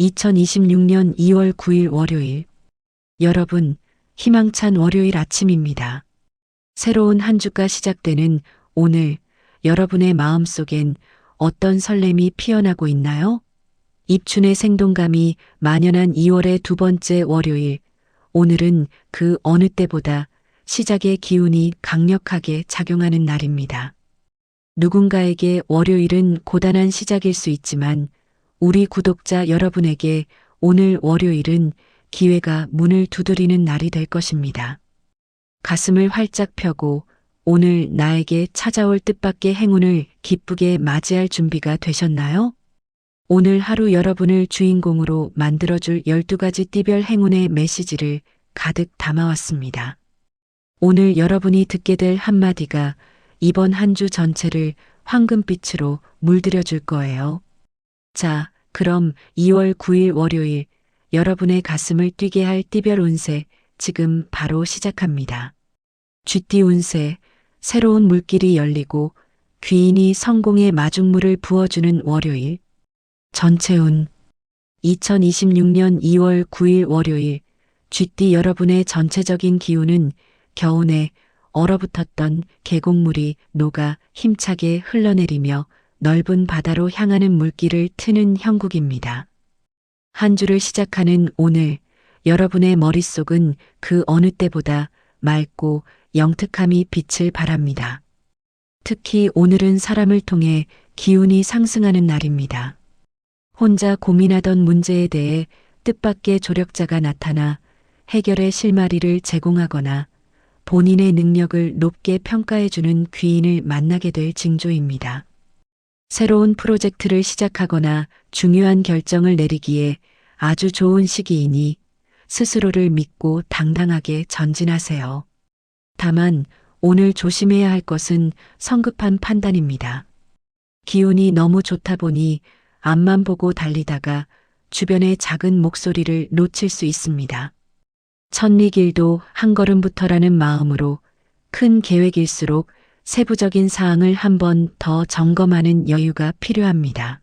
2026년 2월 9일 월요일. 여러분, 희망찬 월요일 아침입니다. 새로운 한 주가 시작되는 오늘, 여러분의 마음속엔 어떤 설렘이 피어나고 있나요? 입춘의 생동감이 만연한 2월의 두 번째 월요일. 오늘은 그 어느 때보다 시작의 기운이 강력하게 작용하는 날입니다. 누군가에게 월요일은 고단한 시작일 수 있지만 우리 구독자 여러분에게 오늘 월요일은 기회가 문을 두드리는 날이 될 것입니다. 가슴을 활짝 펴고 오늘 나에게 찾아올 뜻밖의 행운을 기쁘게 맞이할 준비가 되셨나요? 오늘 하루 여러분을 주인공으로 만들어줄 12가지 띠별 행운의 메시지를 가득 담아왔습니다. 오늘 여러분이 듣게 될 한마디가 이번 한 주 전체를 황금빛으로 물들여줄 거예요. 자, 그럼 2월 9일 월요일 여러분의 가슴을 뛰게 할 띠별 운세 지금 바로 시작합니다. 쥐띠 운세, 새로운 물길이 열리고 귀인이 성공의 마중물을 부어주는 월요일. 전체 운, 2026년 2월 9일 월요일 쥐띠 여러분의 전체적인 기운은 겨우내 얼어붙었던 계곡물이 녹아 힘차게 흘러내리며 넓은 바다로 향하는 물길을 트는 형국입니다. 한 주를 시작하는 오늘, 여러분의 머릿속은 그 어느 때보다 맑고 영특함이 빛을 발합니다. 특히 오늘은 사람을 통해 기운이 상승하는 날입니다. 혼자 고민하던 문제에 대해 뜻밖의 조력자가 나타나 해결의 실마리를 제공하거나 본인의 능력을 높게 평가해주는 귀인을 만나게 될 징조입니다. 새로운 프로젝트를 시작하거나 중요한 결정을 내리기에 아주 좋은 시기이니 스스로를 믿고 당당하게 전진하세요. 다만 오늘 조심해야 할 것은 성급한 판단입니다. 기운이 너무 좋다 보니 앞만 보고 달리다가 주변의 작은 목소리를 놓칠 수 있습니다. 천리길도 한 걸음부터라는 마음으로 큰 계획일수록 세부적인 사항을 한 번 더 점검하는 여유가 필요합니다.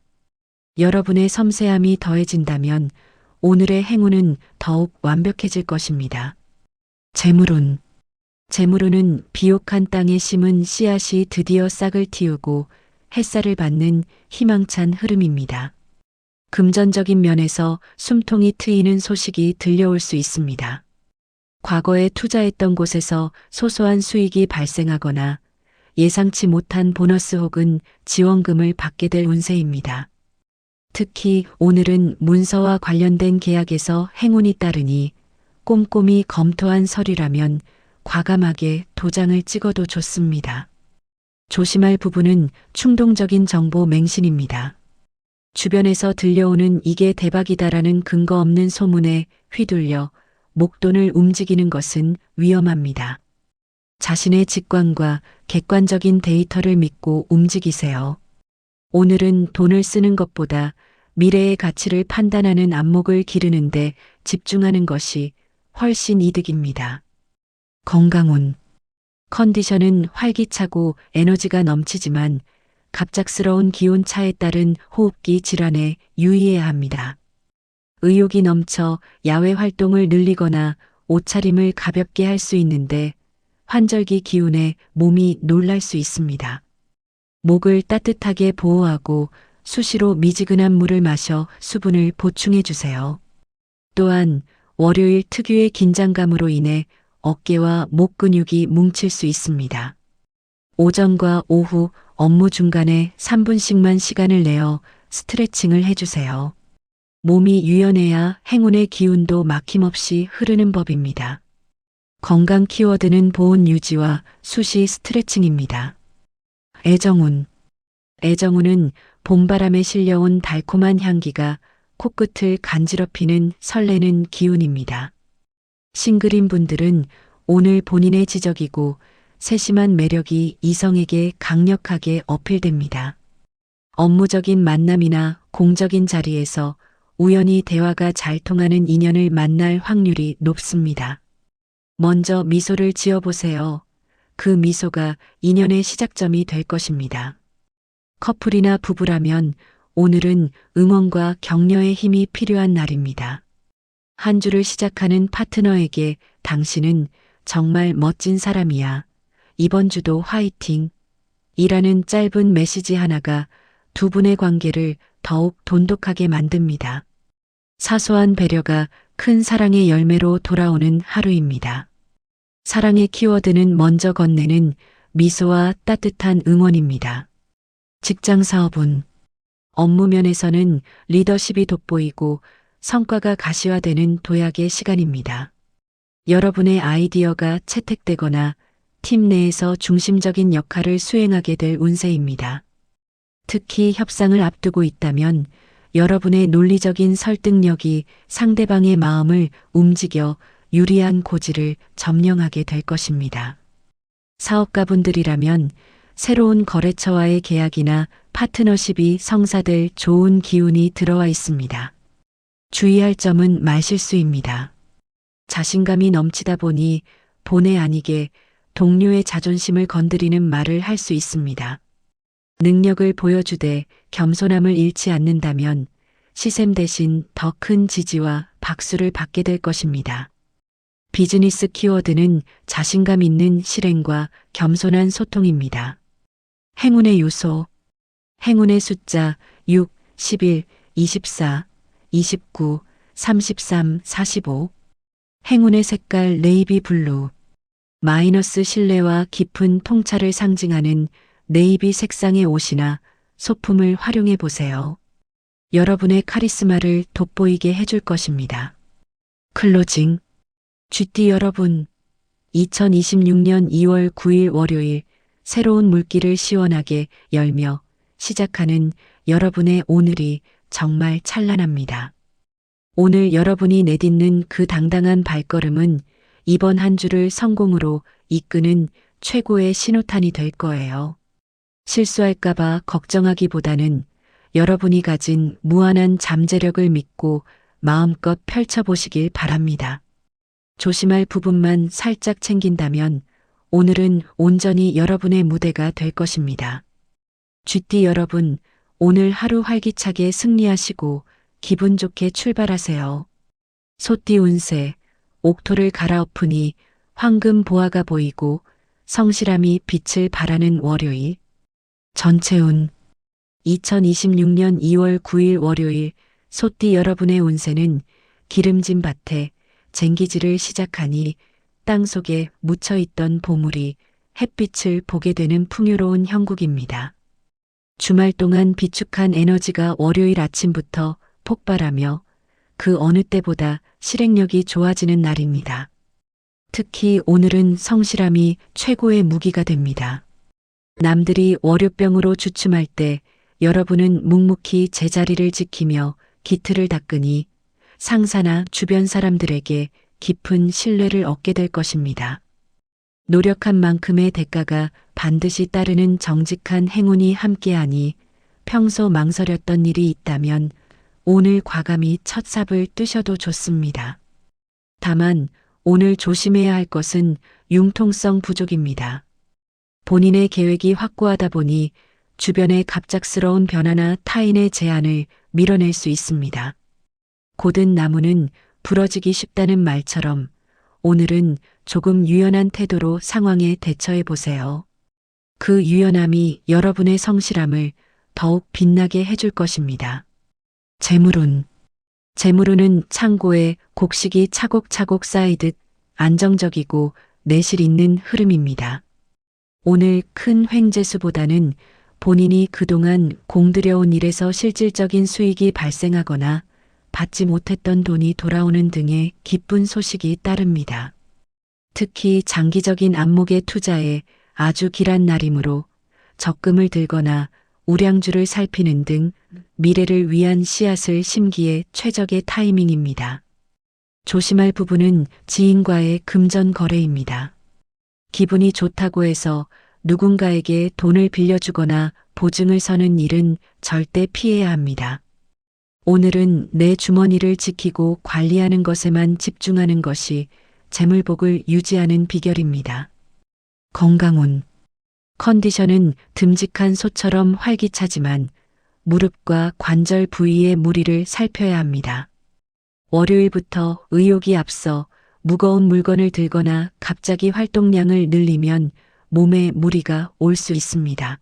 여러분의 섬세함이 더해진다면 오늘의 행운은 더욱 완벽해질 것입니다. 재물운. 재물운은 비옥한 땅에 심은 씨앗이 드디어 싹을 틔우고 햇살을 받는 희망찬 흐름입니다. 금전적인 면에서 숨통이 트이는 소식이 들려올 수 있습니다. 과거에 투자했던 곳에서 소소한 수익이 발생하거나 예상치 못한 보너스 혹은 지원금을 받게 될 운세입니다. 특히 오늘은 문서와 관련된 계약에서 행운이 따르니 꼼꼼히 검토한 서류라면 과감하게 도장을 찍어도 좋습니다. 조심할 부분은 충동적인 정보 맹신입니다. 주변에서 들려오는 이게 대박이다라는 근거 없는 소문에 휘둘려 목돈을 움직이는 것은 위험합니다. 자신의 직관과 객관적인 데이터를 믿고 움직이세요. 오늘은 돈을 쓰는 것보다 미래의 가치를 판단하는 안목을 기르는데 집중하는 것이 훨씬 이득입니다. 건강운. 컨디션은 활기차고 에너지가 넘치지만 갑작스러운 기온차에 따른 호흡기 질환에 유의해야 합니다. 의욕이 넘쳐 야외 활동을 늘리거나 옷차림을 가볍게 할 수 있는데 환절기 기운에 몸이 놀랄 수 있습니다. 목을 따뜻하게 보호하고 수시로 미지근한 물을 마셔 수분을 보충해 주세요. 또한 월요일 특유의 긴장감으로 인해 어깨와 목 근육이 뭉칠 수 있습니다. 오전과 오후 업무 중간에 3분씩만 시간을 내어 스트레칭을 해주세요. 몸이 유연해야 행운의 기운도 막힘없이 흐르는 법입니다. 건강 키워드는 보온 유지와 수시 스트레칭입니다. 애정운. 애정운은 봄바람에 실려온 달콤한 향기가 코끝을 간지럽히는 설레는 기운입니다. 싱글인 분들은 오늘 본인의 지적이고 세심한 매력이 이성에게 강력하게 어필됩니다. 업무적인 만남이나 공적인 자리에서 우연히 대화가 잘 통하는 인연을 만날 확률이 높습니다. 먼저 미소를 지어보세요. 그 미소가 인연의 시작점이 될 것입니다. 커플이나 부부라면 오늘은 응원과 격려의 힘이 필요한 날입니다. 한 주를 시작하는 파트너에게 당신은 정말 멋진 사람이야. 이번 주도 화이팅. 이라는 짧은 메시지 하나가 두 분의 관계를 더욱 돈독하게 만듭니다. 사소한 배려가 큰 사랑의 열매로 돌아오는 하루입니다. 사랑의 키워드는 먼저 건네는 미소와 따뜻한 응원입니다. 직장 사업은 업무 면에서는 리더십이 돋보이고 성과가 가시화되는 도약의 시간입니다. 여러분의 아이디어가 채택되거나 팀 내에서 중심적인 역할을 수행하게 될 운세입니다. 특히 협상을 앞두고 있다면 여러분의 논리적인 설득력이 상대방의 마음을 움직여 유리한 고지를 점령하게 될 것입니다. 사업가분들이라면 새로운 거래처와의 계약이나 파트너십이 성사될 좋은 기운이 들어와 있습니다. 주의할 점은 말실수입니다. 자신감이 넘치다 보니 본의 아니게 동료의 자존심을 건드리는 말을 할 수 있습니다. 능력을 보여주되 겸손함을 잃지 않는다면 시샘 대신 더 큰 지지와 박수를 받게 될 것입니다. 비즈니스 키워드는 자신감 있는 실행과 겸손한 소통입니다. 행운의 요소, 행운의 숫자 6, 11, 24, 29, 33, 45. 행운의 색깔 네이비 블루. 마이너스 신뢰와 깊은 통찰을 상징하는 네이비 색상의 옷이나 소품을 활용해 보세요. 여러분의 카리스마를 돋보이게 해줄 것입니다. 클로징. GT 여러분, 2026년 2월 9일 월요일 새로운 물기를 시원하게 열며 시작하는 여러분의 오늘이 정말 찬란합니다. 오늘 여러분이 내딛는 그 당당한 발걸음은 이번 한 주를 성공으로 이끄는 최고의 신호탄이 될 거예요. 실수할까봐 걱정하기보다는 여러분이 가진 무한한 잠재력을 믿고 마음껏 펼쳐보시길 바랍니다. 조심할 부분만 살짝 챙긴다면 오늘은 온전히 여러분의 무대가 될 것입니다. GT 여러분, 오늘 하루 활기차게 승리하시고 기분 좋게 출발하세요. 소띠 운세, 옥토를 갈아엎으니 황금 보화가 보이고 성실함이 빛을 발하는 월요일. 전체운 2026년 2월 9일 월요일 소띠 여러분의 운세는 기름진 밭에 쟁기질을 시작하니 땅속에 묻혀있던 보물이 햇빛을 보게 되는 풍요로운 형국입니다. 주말 동안 비축한 에너지가 월요일 아침부터 폭발하며 그 어느 때보다 실행력이 좋아지는 날입니다. 특히 오늘은 성실함이 최고의 무기가 됩니다. 남들이 월요병으로 주춤할 때 여러분은 묵묵히 제자리를 지키며 기틀을 닦으니 상사나 주변 사람들에게 깊은 신뢰를 얻게 될 것입니다. 노력한 만큼의 대가가 반드시 따르는 정직한 행운이 함께하니 평소 망설였던 일이 있다면 오늘 과감히 첫 삽을 뜨셔도 좋습니다. 다만 오늘 조심해야 할 것은 융통성 부족입니다. 본인의 계획이 확고하다 보니 주변의 갑작스러운 변화나 타인의 제안을 밀어낼 수 있습니다. 고든 나무는 부러지기 쉽다는 말처럼 오늘은 조금 유연한 태도로 상황에 대처해 보세요. 그 유연함이 여러분의 성실함을 더욱 빛나게 해줄 것입니다. 재물운은 창고에 곡식이 차곡차곡 쌓이듯 안정적이고 내실 있는 흐름입니다. 오늘 큰 횡재수보다는 본인이 그동안 공들여온 일에서 실질적인 수익이 발생하거나 받지 못했던 돈이 돌아오는 등의 기쁜 소식이 따릅니다. 특히 장기적인 안목의 투자에 아주 길한 날이므로 적금을 들거나 우량주를 살피는 등 미래를 위한 씨앗을 심기에 최적의 타이밍입니다. 조심할 부분은 지인과의 금전 거래입니다. 기분이 좋다고 해서 누군가에게 돈을 빌려주거나 보증을 서는 일은 절대 피해야 합니다. 오늘은 내 주머니를 지키고 관리하는 것에만 집중하는 것이 재물복을 유지하는 비결입니다. 건강운. 컨디션은 듬직한 소처럼 활기차지만 무릎과 관절 부위의 무리를 살펴야 합니다. 월요일부터 의욕이 앞서 무거운 물건을 들거나 갑자기 활동량을 늘리면 몸에 무리가 올 수 있습니다.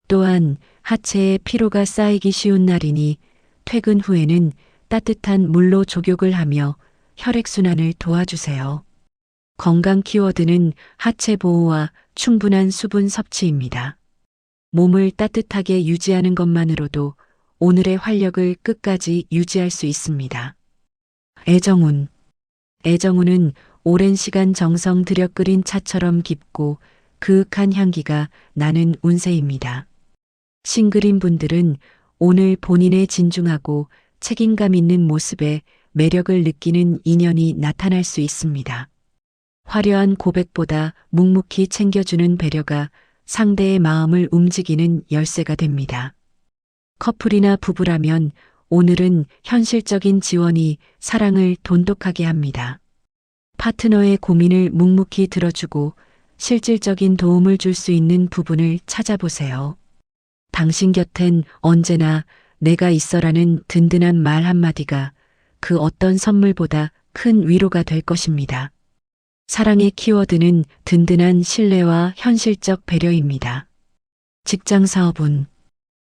또한 하체에 피로가 쌓이기 쉬운 날이니 퇴근 후에는 따뜻한 물로 족욕을 하며 혈액순환을 도와주세요. 건강 키워드는 하체 보호와 충분한 수분 섭취입니다. 몸을 따뜻하게 유지하는 것만으로도 오늘의 활력을 끝까지 유지할 수 있습니다. 애정운. 애정운은 오랜 시간 정성 들여 끓인 차처럼 깊고 그윽한 향기가 나는 운세입니다. 싱글인 분들은 오늘 본인의 진중하고 책임감 있는 모습에 매력을 느끼는 인연이 나타날 수 있습니다. 화려한 고백보다 묵묵히 챙겨주는 배려가 상대의 마음을 움직이는 열쇠가 됩니다. 커플이나 부부라면 오늘은 현실적인 지원이 사랑을 돈독하게 합니다. 파트너의 고민을 묵묵히 들어주고 실질적인 도움을 줄 수 있는 부분을 찾아보세요. 당신 곁엔 언제나 내가 있어라는 든든한 말 한마디가 그 어떤 선물보다 큰 위로가 될 것입니다. 사랑의 키워드는 든든한 신뢰와 현실적 배려입니다. 직장 사업운.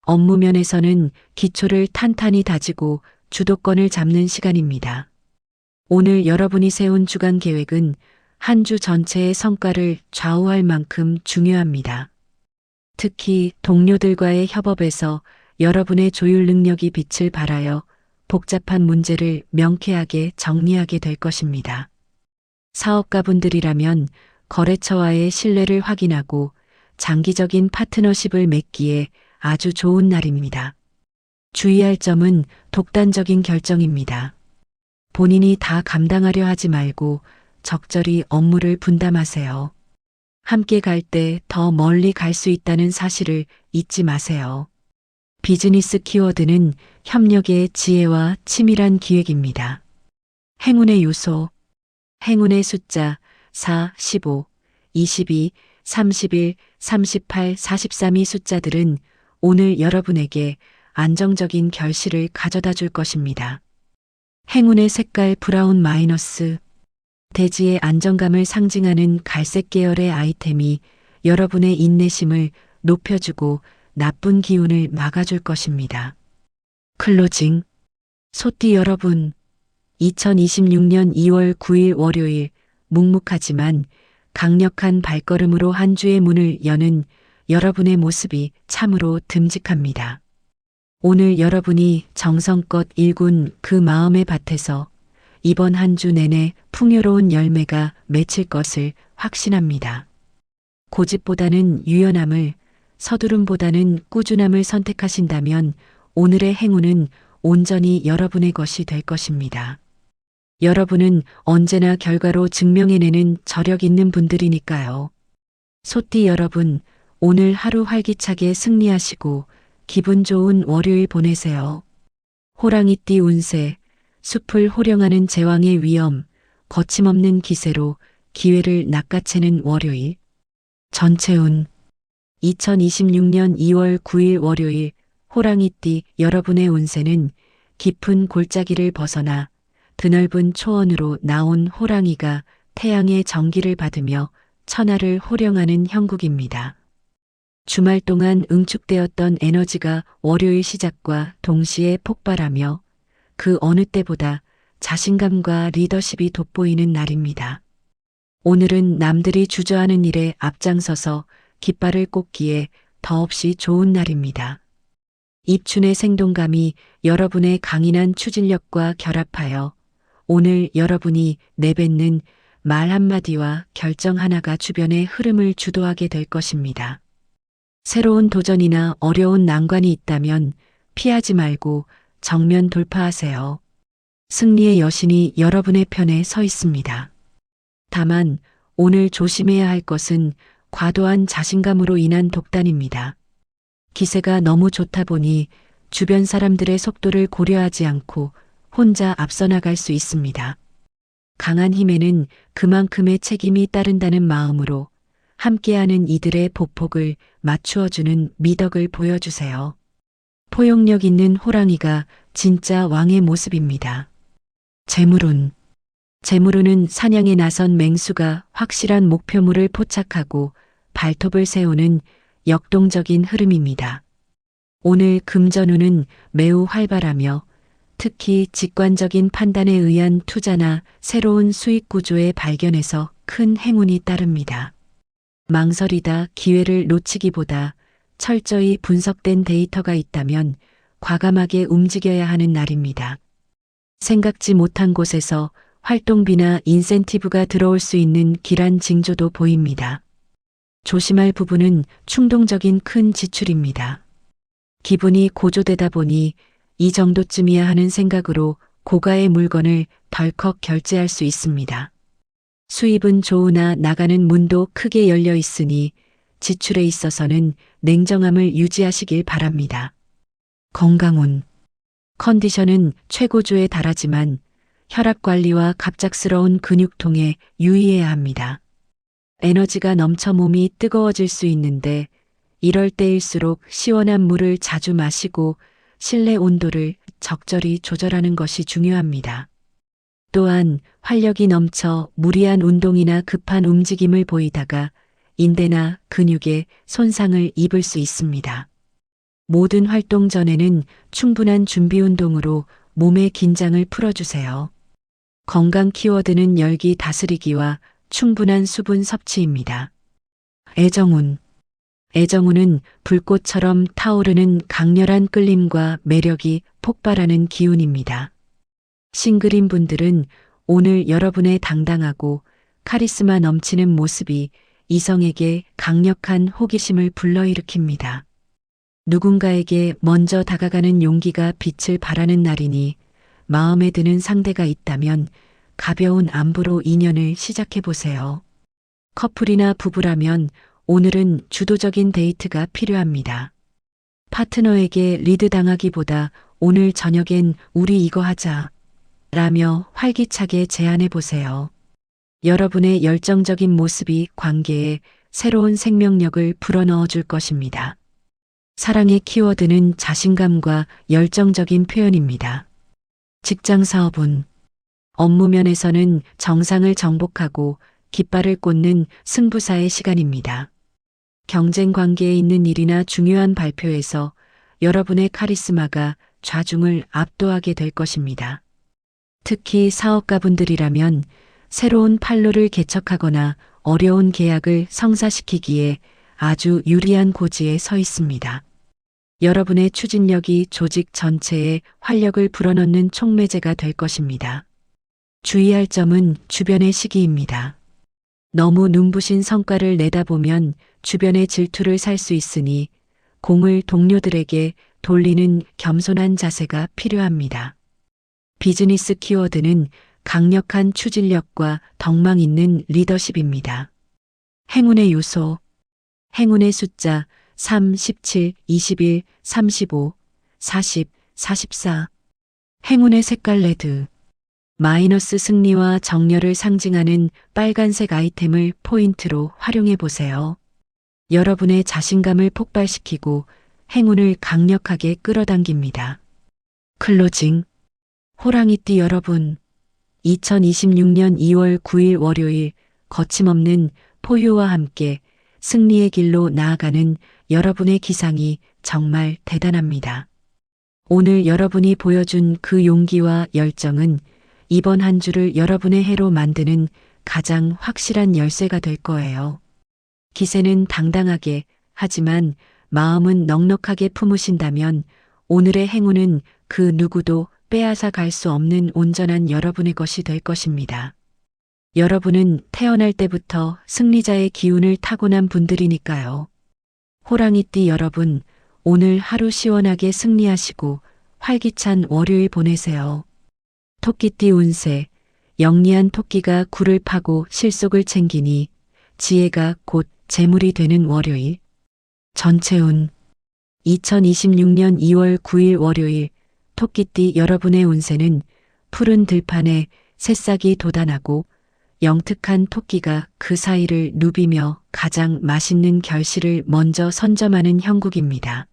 업무 면에서는 기초를 탄탄히 다지고 주도권을 잡는 시간입니다. 오늘 여러분이 세운 주간 계획은 한 주 전체의 성과를 좌우할 만큼 중요합니다. 특히 동료들과의 협업에서 여러분의 조율 능력이 빛을 발하여 복잡한 문제를 명쾌하게 정리하게 될 것입니다. 사업가분들이라면 거래처와의 신뢰를 확인하고 장기적인 파트너십을 맺기에 아주 좋은 날입니다. 주의할 점은 독단적인 결정입니다. 본인이 다 감당하려 하지 말고 적절히 업무를 분담하세요. 함께 갈 때 더 멀리 갈 수 있다는 사실을 잊지 마세요. 비즈니스 키워드는 협력의 지혜와 치밀한 기획입니다. 행운의 요소. 행운의 숫자 4, 15, 22, 31, 38, 43이 숫자들은 오늘 여러분에게 안정적인 결실을 가져다 줄 것입니다. 행운의 색깔 브라운 마이너스. 대지의 안정감을 상징하는 갈색 계열의 아이템이 여러분의 인내심을 높여주고 나쁜 기운을 막아줄 것입니다. 클로징. 소띠 여러분, 2026년 2월 9일 월요일 묵묵하지만 강력한 발걸음으로 한 주의 문을 여는 여러분의 모습이 참으로 듬직합니다. 오늘 여러분이 정성껏 일군 그 마음의 밭에서 이번 한 주 내내 풍요로운 열매가 맺힐 것을 확신합니다. 고집보다는 유연함을, 서두름보다는 꾸준함을 선택하신다면 오늘의 행운은 온전히 여러분의 것이 될 것입니다. 여러분은 언제나 결과로 증명해내는 저력 있는 분들이니까요. 소띠 여러분, 오늘 하루 활기차게 승리하시고 기분 좋은 월요일 보내세요. 호랑이띠 운세. 숲을 호령하는 제왕의 위엄, 거침없는 기세로 기회를 낚아채는 월요일. 전체운. 2026년 2월 9일 월요일 호랑이띠 여러분의 운세는 깊은 골짜기를 벗어나 드넓은 초원으로 나온 호랑이가 태양의 정기를 받으며 천하를 호령하는 형국입니다. 주말 동안 응축되었던 에너지가 월요일 시작과 동시에 폭발하며 그 어느 때보다 자신감과 리더십이 돋보이는 날입니다. 오늘은 남들이 주저하는 일에 앞장서서 깃발을 꽂기에 더없이 좋은 날입니다. 입춘의 생동감이 여러분의 강인한 추진력과 결합하여 오늘 여러분이 내뱉는 말 한마디와 결정 하나가 주변의 흐름을 주도하게 될 것입니다. 새로운 도전이나 어려운 난관이 있다면 피하지 말고 정면 돌파하세요. 승리의 여신이 여러분의 편에 서 있습니다. 다만 오늘 조심해야 할 것은 과도한 자신감으로 인한 독단입니다. 기세가 너무 좋다 보니 주변 사람들의 속도를 고려하지 않고 혼자 앞서 나갈 수 있습니다. 강한 힘에는 그만큼의 책임이 따른다는 마음으로 함께하는 이들의 보폭을 맞추어주는 미덕을 보여주세요. 포용력 있는 호랑이가 진짜 왕의 모습입니다. 재물운. 재물운은 사냥에 나선 맹수가 확실한 목표물을 포착하고 발톱을 세우는 역동적인 흐름입니다. 오늘 금전운은 매우 활발하며 특히 직관적인 판단에 의한 투자나 새로운 수익 구조의 발견에서 큰 행운이 따릅니다. 망설이다 기회를 놓치기보다 철저히 분석된 데이터가 있다면 과감하게 움직여야 하는 날입니다. 생각지 못한 곳에서 활동비나 인센티브가 들어올 수 있는 길한 징조도 보입니다. 조심할 부분은 충동적인 큰 지출입니다. 기분이 고조되다 보니 이 정도쯤이야 하는 생각으로 고가의 물건을 덜컥 결제할 수 있습니다. 수입은 좋으나 나가는 문도 크게 열려 있으니 지출에 있어서는 냉정함을 유지하시길 바랍니다. 건강운. 컨디션은 최고조에 달하지만 혈압 관리와 갑작스러운 근육통에 유의해야 합니다. 에너지가 넘쳐 몸이 뜨거워질 수 있는데 이럴 때일수록 시원한 물을 자주 마시고 실내 온도를 적절히 조절하는 것이 중요합니다. 또한 활력이 넘쳐 무리한 운동이나 급한 움직임을 보이다가 인대나 근육에 손상을 입을 수 있습니다. 모든 활동 전에는 충분한 준비 운동으로 몸의 긴장을 풀어주세요. 건강 키워드는 열기 다스리기와 충분한 수분 섭취입니다. 애정운. 애정운은 불꽃처럼 타오르는 강렬한 끌림과 매력이 폭발하는 기운입니다. 싱글인 분들은 오늘 여러분의 당당하고 카리스마 넘치는 모습이 이성에게 강력한 호기심을 불러일으킵니다. 누군가에게 먼저 다가가는 용기가 빛을 발하는 날이니 마음에 드는 상대가 있다면 가벼운 안부로 인연을 시작해 보세요. 커플이나 부부라면 오늘은 주도적인 데이트가 필요합니다. 파트너에게 리드 당하기보다 오늘 저녁엔 우리 이거 하자 라며 활기차게 제안해 보세요. 여러분의 열정적인 모습이 관계에 새로운 생명력을 불어넣어 줄 것입니다. 사랑의 키워드는 자신감과 열정적인 표현입니다. 직장 사업운. 업무 면에서는 정상을 정복하고 깃발을 꽂는 승부사의 시간입니다. 경쟁 관계에 있는 일이나 중요한 발표에서 여러분의 카리스마가 좌중을 압도하게 될 것입니다. 특히 사업가분들이라면 새로운 판로를 개척하거나 어려운 계약을 성사시키기에 아주 유리한 고지에 서 있습니다. 여러분의 추진력이 조직 전체에 활력을 불어넣는 촉매제가 될 것입니다. 주의할 점은 주변의 시기입니다. 너무 눈부신 성과를 내다보면 주변의 질투를 살 수 있으니 공을 동료들에게 돌리는 겸손한 자세가 필요합니다. 비즈니스 키워드는 강력한 추진력과 덕망 있는 리더십입니다. 행운의 요소. 행운의 숫자 3, 17, 21, 35, 40, 44. 행운의 색깔 레드. 마이너스 승리와 정렬을 상징하는 빨간색 아이템을 포인트로 활용해 보세요. 여러분의 자신감을 폭발시키고 행운을 강력하게 끌어당깁니다. 클로징. 호랑이띠 여러분. 2026년 2월 9일 월요일 거침없는 포효와 함께 승리의 길로 나아가는 여러분의 기상이 정말 대단합니다. 오늘 여러분이 보여준 그 용기와 열정은 이번 한 주를 여러분의 해로 만드는 가장 확실한 열쇠가 될 거예요. 기세는 당당하게 하지만 마음은 넉넉하게 품으신다면 오늘의 행운은 그 누구도 빼앗아 갈 수 없는 온전한 여러분의 것이 될 것입니다. 여러분은 태어날 때부터 승리자의 기운을 타고난 분들이니까요. 호랑이띠 여러분, 오늘 하루 시원하게 승리하시고 활기찬 월요일 보내세요. 토끼띠 운세. 영리한 토끼가 굴을 파고 실속을 챙기니 지혜가 곧 재물이 되는 월요일. 전체운. 2026년 2월 9일 월요일 토끼띠 여러분의 운세는 푸른 들판에 새싹이 돋아나고 영특한 토끼가 그 사이를 누비며 가장 맛있는 결실을 먼저 선점하는 형국입니다.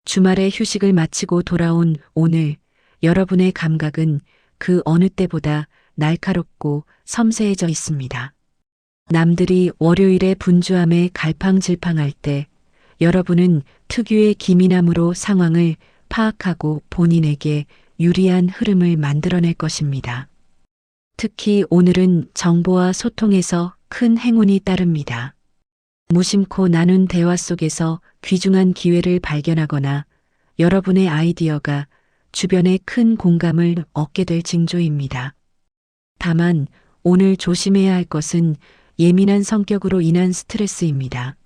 주말에 휴식을 마치고 돌아온 오늘 여러분의 감각은 그 어느 때보다 날카롭고 섬세해져 있습니다. 남들이 월요일에 분주함에 갈팡질팡할 때 여러분은 특유의 기민함으로 상황을 파악하고 본인에게 유리한 흐름을 만들어낼 것입니다. 특히 오늘은 정보와 소통에서 큰 행운이 따릅니다. 무심코 나눈 대화 속에서 귀중한 기회를 발견하거나 여러분의 아이디어가 주변에 큰 공감을 얻게 될 징조입니다. 다만 오늘 조심해야 할 것은 예민한 성격으로 인한 스트레스입니다.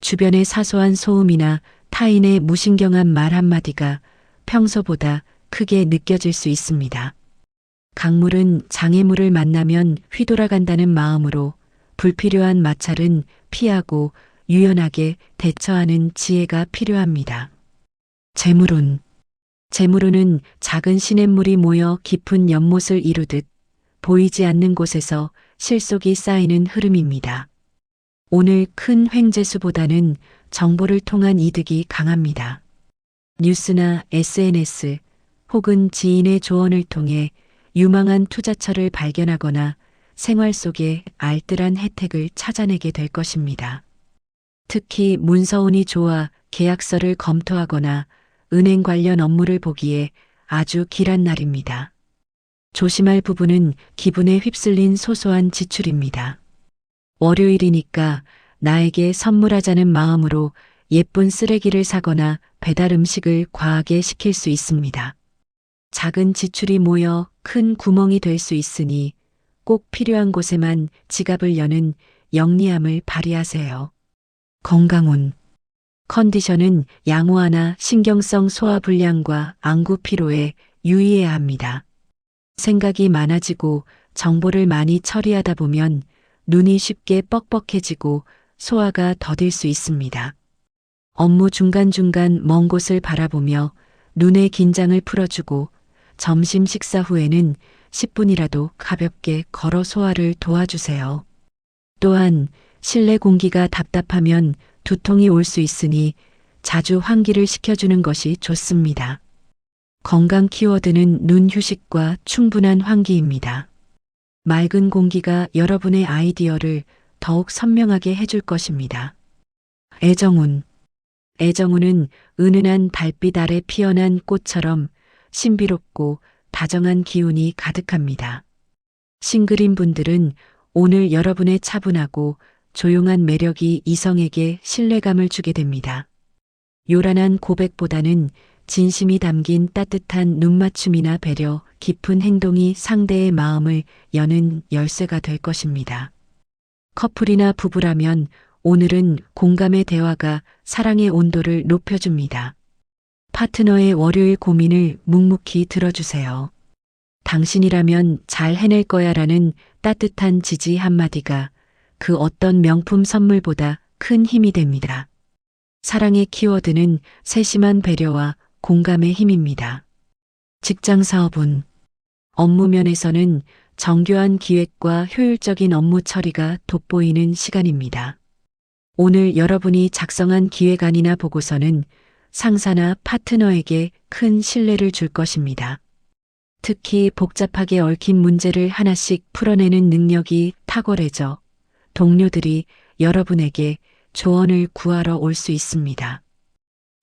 주변의 사소한 소음이나 타인의 무신경한 말 한마디가 평소보다 크게 느껴질 수 있습니다. 강물은 장애물을 만나면 휘돌아간다는 마음으로 불필요한 마찰은 피하고 유연하게 대처하는 지혜가 필요합니다. 재물운은 작은 시냇물이 모여 깊은 연못을 이루듯 보이지 않는 곳에서 실속이 쌓이는 흐름입니다. 오늘 큰 횡재수보다는 정보를 통한 이득이 강합니다. 뉴스나 SNS 혹은 지인의 조언을 통해 유망한 투자처를 발견하거나 생활 속에 알뜰한 혜택을 찾아내게 될 것입니다. 특히 문서운이 좋아 계약서를 검토하거나 은행 관련 업무를 보기에 아주 길한 날입니다. 조심할 부분은 기분에 휩쓸린 소소한 지출입니다. 월요일이니까 나에게 선물하자는 마음으로 예쁜 쓰레기를 사거나 배달 음식을 과하게 시킬 수 있습니다. 작은 지출이 모여 큰 구멍이 될 수 있으니 꼭 필요한 곳에만 지갑을 여는 영리함을 발휘하세요. 건강운. 컨디션은 양호하나 신경성 소화불량과 안구 피로에 유의해야 합니다. 생각이 많아지고 정보를 많이 처리하다 보면 눈이 쉽게 뻑뻑해지고 소화가 더딜 수 있습니다. 업무 중간중간 먼 곳을 바라보며 눈의 긴장을 풀어주고 점심 식사 후에는 10분이라도 가볍게 걸어 소화를 도와주세요. 또한 실내 공기가 답답하면 두통이 올 수 있으니 자주 환기를 시켜주는 것이 좋습니다. 건강 키워드는 눈 휴식과 충분한 환기입니다. 맑은 공기가 여러분의 아이디어를 더욱 선명하게 해줄 것입니다. 애정운. 애정운은 은은한 달빛 아래 피어난 꽃처럼 신비롭고 다정한 기운이 가득합니다. 싱글인 분들은 오늘 여러분의 차분하고 조용한 매력이 이성에게 신뢰감을 주게 됩니다. 요란한 고백보다는 진심이 담긴 따뜻한 눈맞춤이나 배려, 깊은 행동이 상대의 마음을 여는 열쇠가 될 것입니다. 커플이나 부부라면 오늘은 공감의 대화가 사랑의 온도를 높여줍니다. 파트너의 월요일 고민을 묵묵히 들어주세요. 당신이라면 잘 해낼 거야 라는 따뜻한 지지 한마디가 그 어떤 명품 선물보다 큰 힘이 됩니다. 사랑의 키워드는 세심한 배려와 공감의 힘입니다. 직장 사업운. 업무 면에서는 정교한 기획과 효율적인 업무 처리가 돋보이는 시간입니다. 오늘 여러분이 작성한 기획안이나 보고서는 상사나 파트너에게 큰 신뢰를 줄 것입니다. 특히 복잡하게 얽힌 문제를 하나씩 풀어내는 능력이 탁월해져 동료들이 여러분에게 조언을 구하러 올 수 있습니다.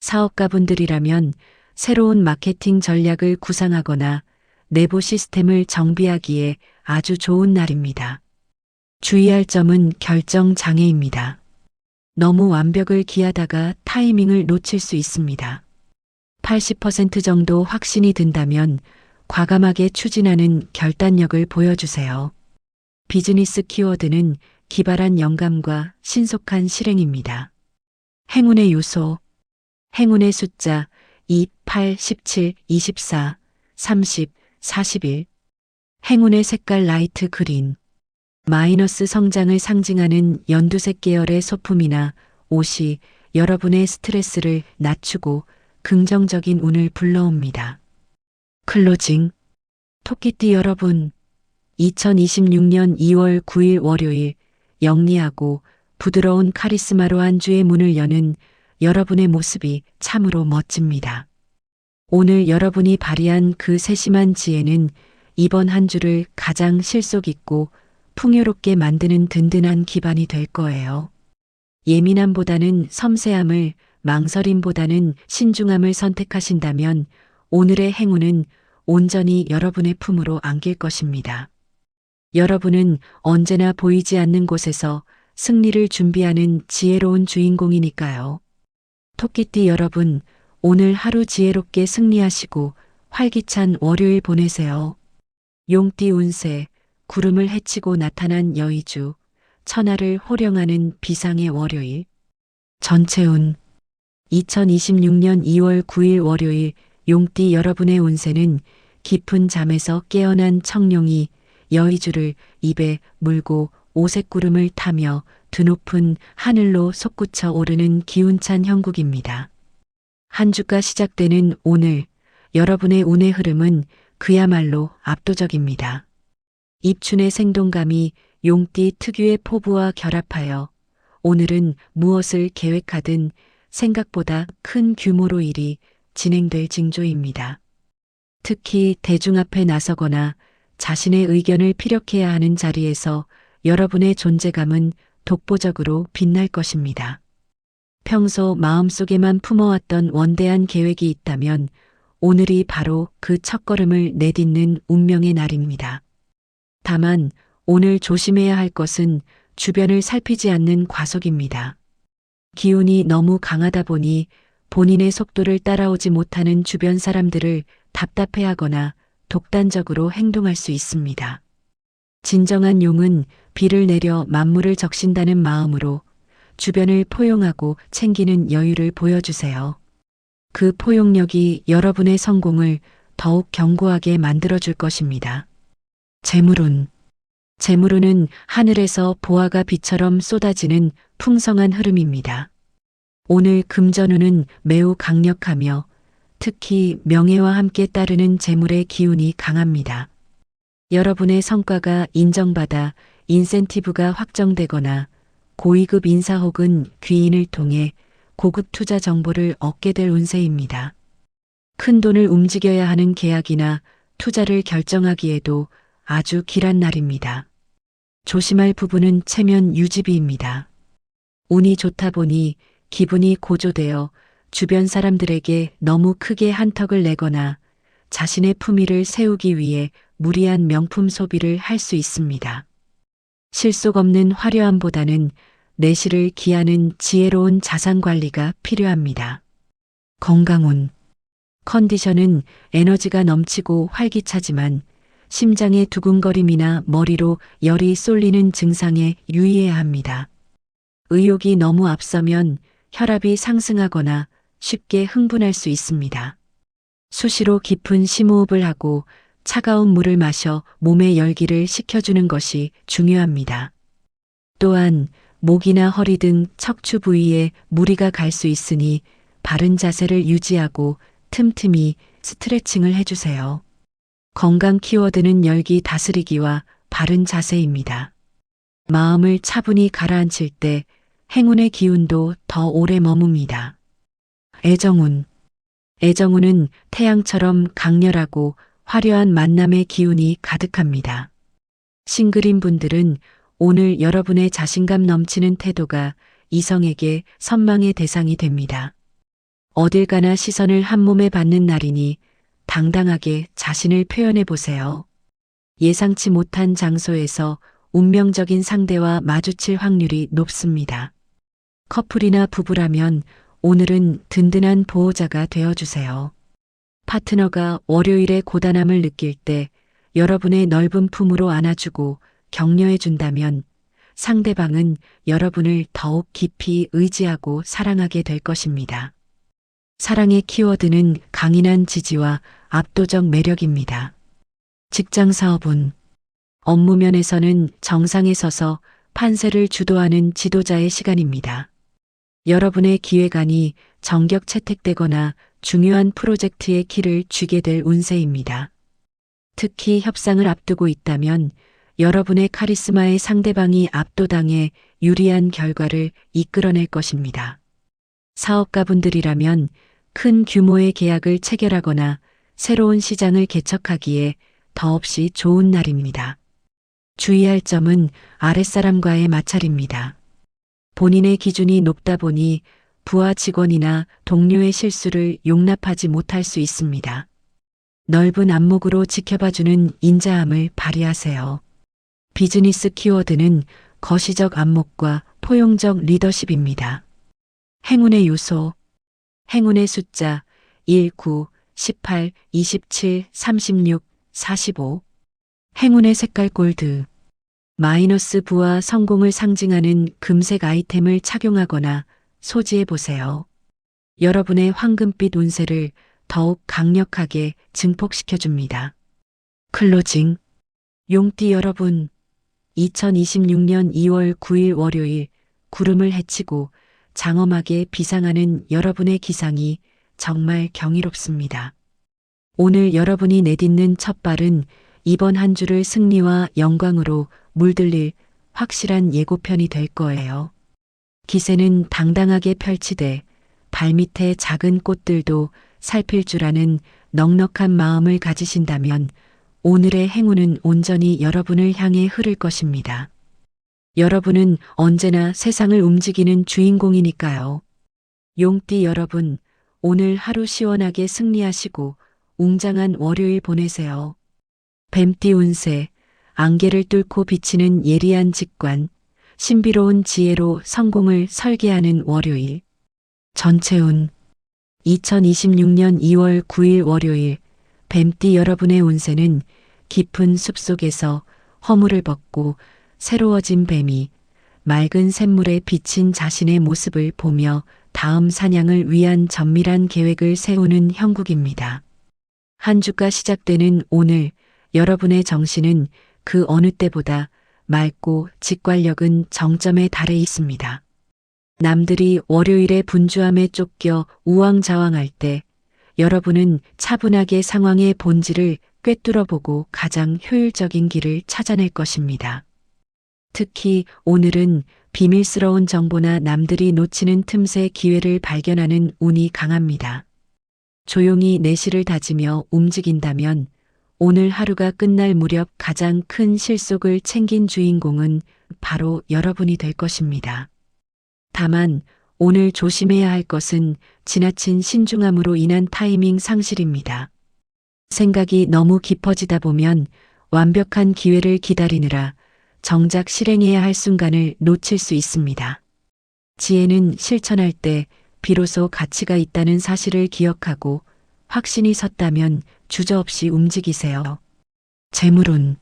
사업가분들이라면 새로운 마케팅 전략을 구상하거나 내부 시스템을 정비하기에 아주 좋은 날입니다. 주의할 점은 결정 장애입니다. 너무 완벽을 기하다가 타이밍을 놓칠 수 있습니다. 80% 정도 확신이 든다면 과감하게 추진하는 결단력을 보여주세요. 비즈니스 키워드는 기발한 영감과 신속한 실행입니다. 행운의 요소. 행운의 숫자 2, 8, 17, 24, 30, 41. 행운의 색깔 라이트 그린. 마이너스 성장을 상징하는 연두색 계열의 소품이나 옷이 여러분의 스트레스를 낮추고 긍정적인 운을 불러옵니다. 클로징. 토끼띠 여러분, 2026년 2월 9일 월요일 영리하고 부드러운 카리스마로 한 주의 문을 여는 여러분의 모습이 참으로 멋집니다. 오늘 여러분이 발휘한 그 세심한 지혜는 이번 한 주를 가장 실속 있고 풍요롭게 만드는 든든한 기반이 될 거예요. 예민함보다는 섬세함을, 망설임보다는 신중함을 선택하신다면 오늘의 행운은 온전히 여러분의 품으로 안길 것입니다. 여러분은 언제나 보이지 않는 곳에서 승리를 준비하는 지혜로운 주인공이니까요. 토끼띠 여러분, 오늘 하루 지혜롭게 승리하시고 활기찬 월요일 보내세요. 용띠 운세, 구름을 헤치고 나타난 여의주, 천하를 호령하는 비상의 월요일. 전체운, 2026년 2월 9일 월요일 용띠 여러분의 운세는 깊은 잠에서 깨어난 청룡이 여의주를 입에 물고 오색구름을 타며 드높은 하늘로 솟구쳐 오르는 기운찬 형국입니다. 한 주가 시작되는 오늘 여러분의 운의 흐름은 그야말로 압도적입니다. 입춘의 생동감이 용띠 특유의 포부와 결합하여 오늘은 무엇을 계획하든 생각보다 큰 규모로 일이 진행될 징조입니다. 특히 대중 앞에 나서거나 자신의 의견을 피력해야 하는 자리에서 여러분의 존재감은 독보적으로 빛날 것입니다. 평소 마음속에만 품어왔던 원대한 계획이 있다면 오늘이 바로 그 첫걸음을 내딛는 운명의 날입니다. 다만 오늘 조심해야 할 것은 주변을 살피지 않는 과속입니다. 기운이 너무 강하다 보니 본인의 속도를 따라오지 못하는 주변 사람들을 답답해하거나 독단적으로 행동할 수 있습니다. 진정한 용은 비를 내려 만물을 적신다는 마음으로 주변을 포용하고 챙기는 여유를 보여주세요. 그 포용력이 여러분의 성공을 더욱 견고하게 만들어줄 것입니다. 재물운. 재물운은 하늘에서 보화가 비처럼 쏟아지는 풍성한 흐름입니다. 오늘 금전운은 매우 강력하며 특히 명예와 함께 따르는 재물의 기운이 강합니다. 여러분의 성과가 인정받아 인센티브가 확정되거나 고위급 인사 혹은 귀인을 통해 고급 투자 정보를 얻게 될 운세입니다. 큰 돈을 움직여야 하는 계약이나 투자를 결정하기에도 아주 길한 날입니다. 조심할 부분은 체면 유지비입니다. 운이 좋다 보니 기분이 고조되어 주변 사람들에게 너무 크게 한턱을 내거나 자신의 품위를 세우기 위해 무리한 명품 소비를 할 수 있습니다. 실속 없는 화려함보다는 내실을 기하는 지혜로운 자산 관리가 필요합니다. 건강운. 컨디션은 에너지가 넘치고 활기차지만 심장의 두근거림이나 머리로 열이 쏠리는 증상에 유의해야 합니다. 의욕이 너무 앞서면 혈압이 상승하거나 쉽게 흥분할 수 있습니다. 수시로 깊은 심호흡을 하고 차가운 물을 마셔 몸의 열기를 식혀주는 것이 중요합니다. 또한 목이나 허리 등 척추 부위에 무리가 갈 수 있으니 바른 자세를 유지하고 틈틈이 스트레칭을 해주세요. 건강 키워드는 열기 다스리기와 바른 자세입니다. 마음을 차분히 가라앉힐 때 행운의 기운도 더 오래 머뭅니다. 애정운. 애정운은 태양처럼 강렬하고 화려한 만남의 기운이 가득합니다. 싱글인 분들은 오늘 여러분의 자신감 넘치는 태도가 이성에게 선망의 대상이 됩니다. 어딜 가나 시선을 한몸에 받는 날이니 당당하게 자신을 표현해 보세요. 예상치 못한 장소에서 운명적인 상대와 마주칠 확률이 높습니다. 커플이나 부부라면 오늘은 든든한 보호자가 되어주세요. 파트너가 월요일에 고단함을 느낄 때 여러분의 넓은 품으로 안아주고 격려해 준다면 상대방은 여러분을 더욱 깊이 의지하고 사랑하게 될 것입니다. 사랑의 키워드는 강인한 지지와 압도적 매력입니다. 직장 사업운. 업무 면에서는 정상에 서서 판세를 주도하는 지도자의 시간입니다. 여러분의 기획안이 정격 채택되거나 중요한 프로젝트의 키를 쥐게 될 운세입니다. 특히 협상을 앞두고 있다면 여러분의 카리스마에 상대방이 압도당해 유리한 결과를 이끌어낼 것입니다. 사업가분들이라면 큰 규모의 계약을 체결하거나 새로운 시장을 개척하기에 더없이 좋은 날입니다. 주의할 점은 아랫사람과의 마찰입니다. 본인의 기준이 높다 보니 부하 직원이나 동료의 실수를 용납하지 못할 수 있습니다. 넓은 안목으로 지켜봐주는 인자함을 발휘하세요. 비즈니스 키워드는 거시적 안목과 포용적 리더십입니다. 행운의 요소. 행운의 숫자 1, 9, 18, 27, 36, 45. 행운의 색깔 골드. 마이너스 부와 성공을 상징하는 금색 아이템을 착용하거나 소지해 보세요. 여러분의 황금빛 운세를 더욱 강력하게 증폭시켜 줍니다. 클로징. 용띠 여러분, 2026년 2월 9일 월요일 구름을 헤치고 장엄하게 비상하는 여러분의 기상이 정말 경이롭습니다. 오늘 여러분이 내딛는 첫 발은 이번 한 주를 승리와 영광으로 물들릴 확실한 예고편이 될 거예요. 기세는 당당하게 펼치되 발밑에 작은 꽃들도 살필 줄 아는 넉넉한 마음을 가지신다면 오늘의 행운은 온전히 여러분을 향해 흐를 것입니다. 여러분은 언제나 세상을 움직이는 주인공이니까요. 용띠 여러분, 오늘 하루 시원하게 승리하시고 웅장한 월요일 보내세요. 뱀띠 운세, 안개를 뚫고 비치는 예리한 직관, 신비로운 지혜로 성공을 설계하는 월요일. 전체운. 2026년 2월 9일 월요일, 뱀띠 여러분의 운세는 깊은 숲속에서 허물을 벗고 새로워진 뱀이 맑은 샘물에 비친 자신의 모습을 보며 다음 사냥을 위한 정밀한 계획을 세우는 형국입니다. 한 주가 시작되는 오늘, 여러분의 정신은 그 어느 때보다 맑고 직관력은 정점에 달해 있습니다. 남들이 월요일의 분주함에 쫓겨 우왕좌왕할 때 여러분은 차분하게 상황의 본질을 꿰뚫어보고 가장 효율적인 길을 찾아낼 것입니다. 특히 오늘은 비밀스러운 정보나 남들이 놓치는 틈새 기회를 발견하는 운이 강합니다. 조용히 내실을 다지며 움직인다면 오늘 하루가 끝날 무렵 가장 큰 실속을 챙긴 주인공은 바로 여러분이 될 것입니다. 다만 오늘 조심해야 할 것은 지나친 신중함으로 인한 타이밍 상실입니다. 생각이 너무 깊어지다 보면 완벽한 기회를 기다리느라 정작 실행해야 할 순간을 놓칠 수 있습니다. 지혜는 실천할 때 비로소 가치가 있다는 사실을 기억하고 확신이 섰다면 주저없이 움직이세요. 재물운.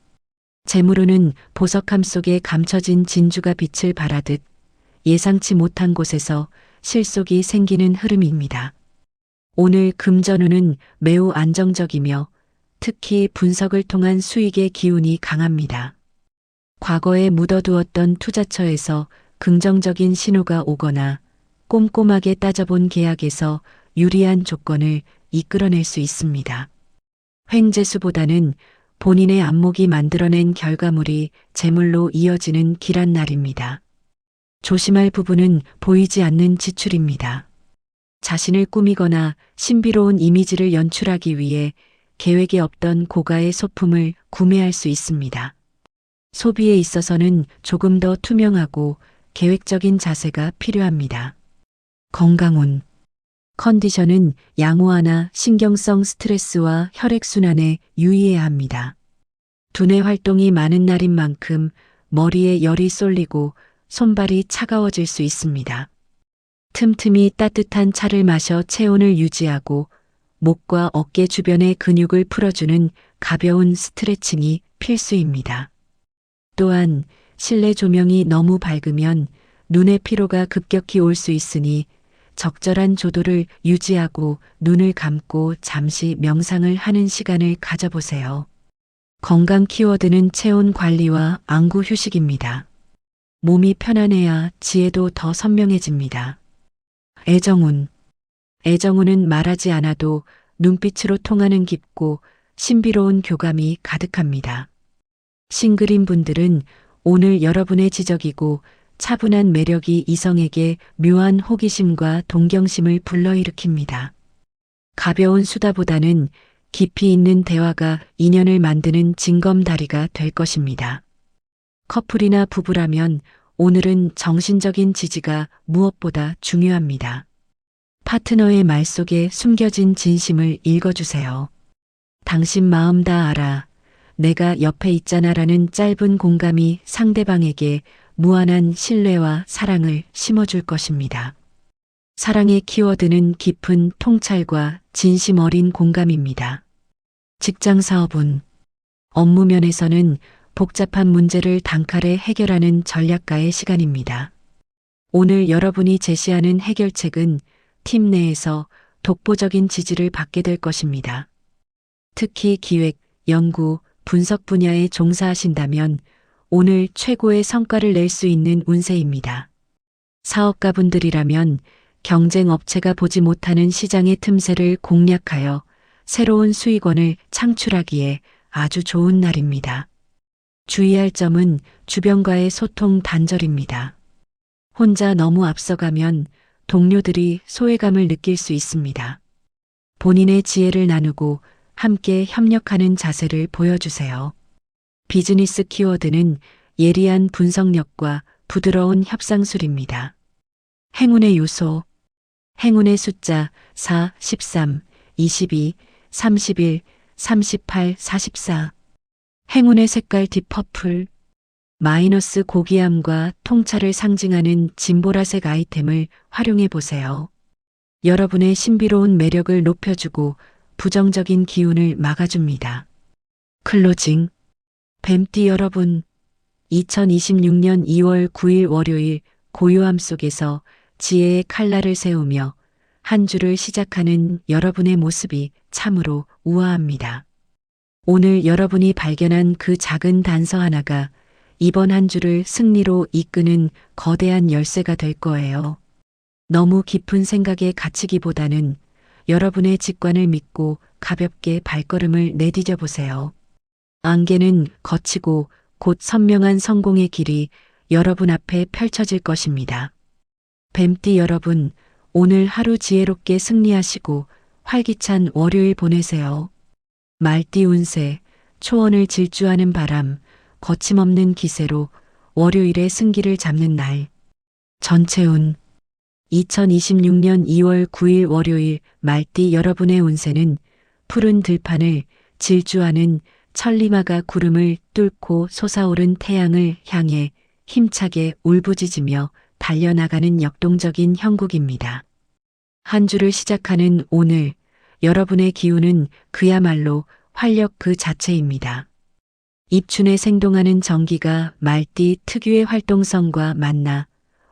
재물운은 보석함 속에 감춰진 진주가 빛을 발하듯 예상치 못한 곳에서 실속이 생기는 흐름입니다. 오늘 금전운은 매우 안정적이며 특히 분석을 통한 수익의 기운이 강합니다. 과거에 묻어두었던 투자처에서 긍정적인 신호가 오거나 꼼꼼하게 따져본 계약에서 유리한 조건을 이끌어낼 수 있습니다. 횡재수보다는 본인의 안목이 만들어낸 결과물이 재물로 이어지는 길한 날입니다. 조심할 부분은 보이지 않는 지출입니다. 자신을 꾸미거나 신비로운 이미지를 연출하기 위해 계획에 없던 고가의 소품을 구매할 수 있습니다. 소비에 있어서는 조금 더 투명하고 계획적인 자세가 필요합니다. 건강운. 컨디션은 양호하나 신경성 스트레스와 혈액순환에 유의해야 합니다. 두뇌 활동이 많은 날인 만큼 머리에 열이 쏠리고 손발이 차가워질 수 있습니다. 틈틈이 따뜻한 차를 마셔 체온을 유지하고 목과 어깨 주변의 근육을 풀어주는 가벼운 스트레칭이 필수입니다. 또한 실내 조명이 너무 밝으면 눈의 피로가 급격히 올 수 있으니 적절한 조도를 유지하고 눈을 감고 잠시 명상을 하는 시간을 가져보세요. 건강 키워드는 체온 관리와 안구 휴식입니다. 몸이 편안해야 지혜도 더 선명해집니다. 애정운. 애정운은 말하지 않아도 눈빛으로 통하는 깊고 신비로운 교감이 가득합니다. 싱글인 분들은 오늘 여러분의 지적이고 차분한 매력이 이성에게 묘한 호기심과 동경심을 불러일으킵니다. 가벼운 수다보다는 깊이 있는 대화가 인연을 만드는 징검다리가 될 것입니다. 커플이나 부부라면 오늘은 정신적인 지지가 무엇보다 중요합니다. 파트너의 말 속에 숨겨진 진심을 읽어주세요. 당신 마음 다 알아. 내가 옆에 있잖아라는 짧은 공감이 상대방에게 무한한 신뢰와 사랑을 심어줄 것입니다. 사랑의 키워드는 깊은 통찰과 진심 어린 공감입니다. 직장 사업은 업무 면에서는 복잡한 문제를 단칼에 해결하는 전략가의 시간입니다. 오늘 여러분이 제시하는 해결책은 팀 내에서 독보적인 지지를 받게 될 것입니다. 특히 기획, 연구, 분석 분야에 종사하신다면 오늘 최고의 성과를 낼 수 있는 운세입니다. 사업가분들이라면 경쟁 업체가 보지 못하는 시장의 틈새를 공략하여 새로운 수익원을 창출하기에 아주 좋은 날입니다. 주의할 점은 주변과의 소통 단절입니다. 혼자 너무 앞서가면 동료들이 소외감을 느낄 수 있습니다. 본인의 지혜를 나누고 함께 협력하는 자세를 보여주세요. 비즈니스 키워드는 예리한 분석력과 부드러운 협상술입니다. 행운의 요소, 행운의 숫자 4, 13, 22, 31, 38, 44. 행운의 색깔 딥퍼플, 마이너스 고귀함과 통찰을 상징하는 진보라색 아이템을 활용해 보세요. 여러분의 신비로운 매력을 높여주고 부정적인 기운을 막아줍니다. 클로징. 뱀띠 여러분, 2026년 2월 9일 월요일 고요함 속에서 지혜의 칼날을 세우며 한 주를 시작하는 여러분의 모습이 참으로 우아합니다. 오늘 여러분이 발견한 그 작은 단서 하나가 이번 한 주를 승리로 이끄는 거대한 열쇠가 될 거예요. 너무 깊은 생각에 갇히기보다는 여러분의 직관을 믿고 가볍게 발걸음을 내디뎌 보세요. 안개는 거치고 곧 선명한 성공의 길이 여러분 앞에 펼쳐질 것입니다. 뱀띠 여러분, 오늘 하루 지혜롭게 승리하시고 활기찬 월요일 보내세요. 말띠 운세, 초원을 질주하는 바람, 거침없는 기세로 월요일의 승기를 잡는 날. 전체 운. 2026년 2월 9일 월요일 말띠 여러분의 운세는 푸른 들판을 질주하는 천리마가 구름을 뚫고 솟아오른 태양을 향해 힘차게 울부짖으며 달려나가는 역동적인 형국입니다. 한 주를 시작하는 오늘, 여러분의 기운은 그야말로 활력 그 자체입니다. 입춘에 생동하는 정기가 말띠 특유의 활동성과 만나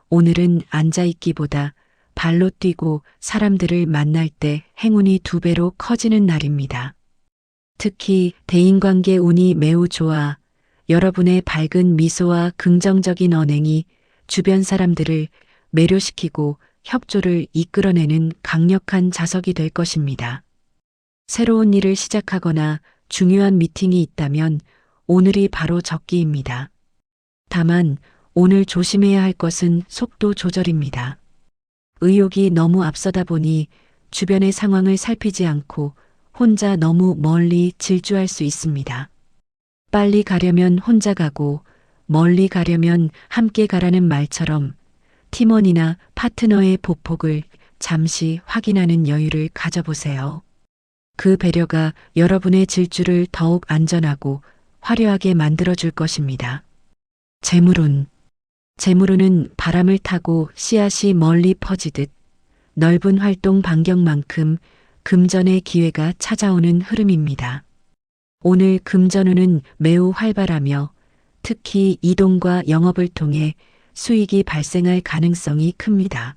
오늘은 앉아있기보다 발로 뛰고 사람들을 만날 때 행운이 2배로 커지는 날입니다. 특히 대인관계 운이 매우 좋아 여러분의 밝은 미소와 긍정적인 언행이 주변 사람들을 매료시키고 협조를 이끌어내는 강력한 자석이 될 것입니다. 새로운 일을 시작하거나 중요한 미팅이 있다면 오늘이 바로 적기입니다. 다만 오늘 조심해야 할 것은 속도 조절입니다. 의욕이 너무 앞서다 보니 주변의 상황을 살피지 않고 혼자 너무 멀리 질주할 수 있습니다. 빨리 가려면 혼자 가고 멀리 가려면 함께 가라는 말처럼 팀원이나 파트너의 보폭을 잠시 확인하는 여유를 가져보세요. 그 배려가 여러분의 질주를 더욱 안전하고 화려하게 만들어줄 것입니다. 재물운. 재물운은 바람을 타고 씨앗이 멀리 퍼지듯 넓은 활동 반경만큼 금전의 기회가 찾아오는 흐름입니다. 오늘 금전운은 매우 활발하며 특히 이동과 영업을 통해 수익이 발생할 가능성이 큽니다.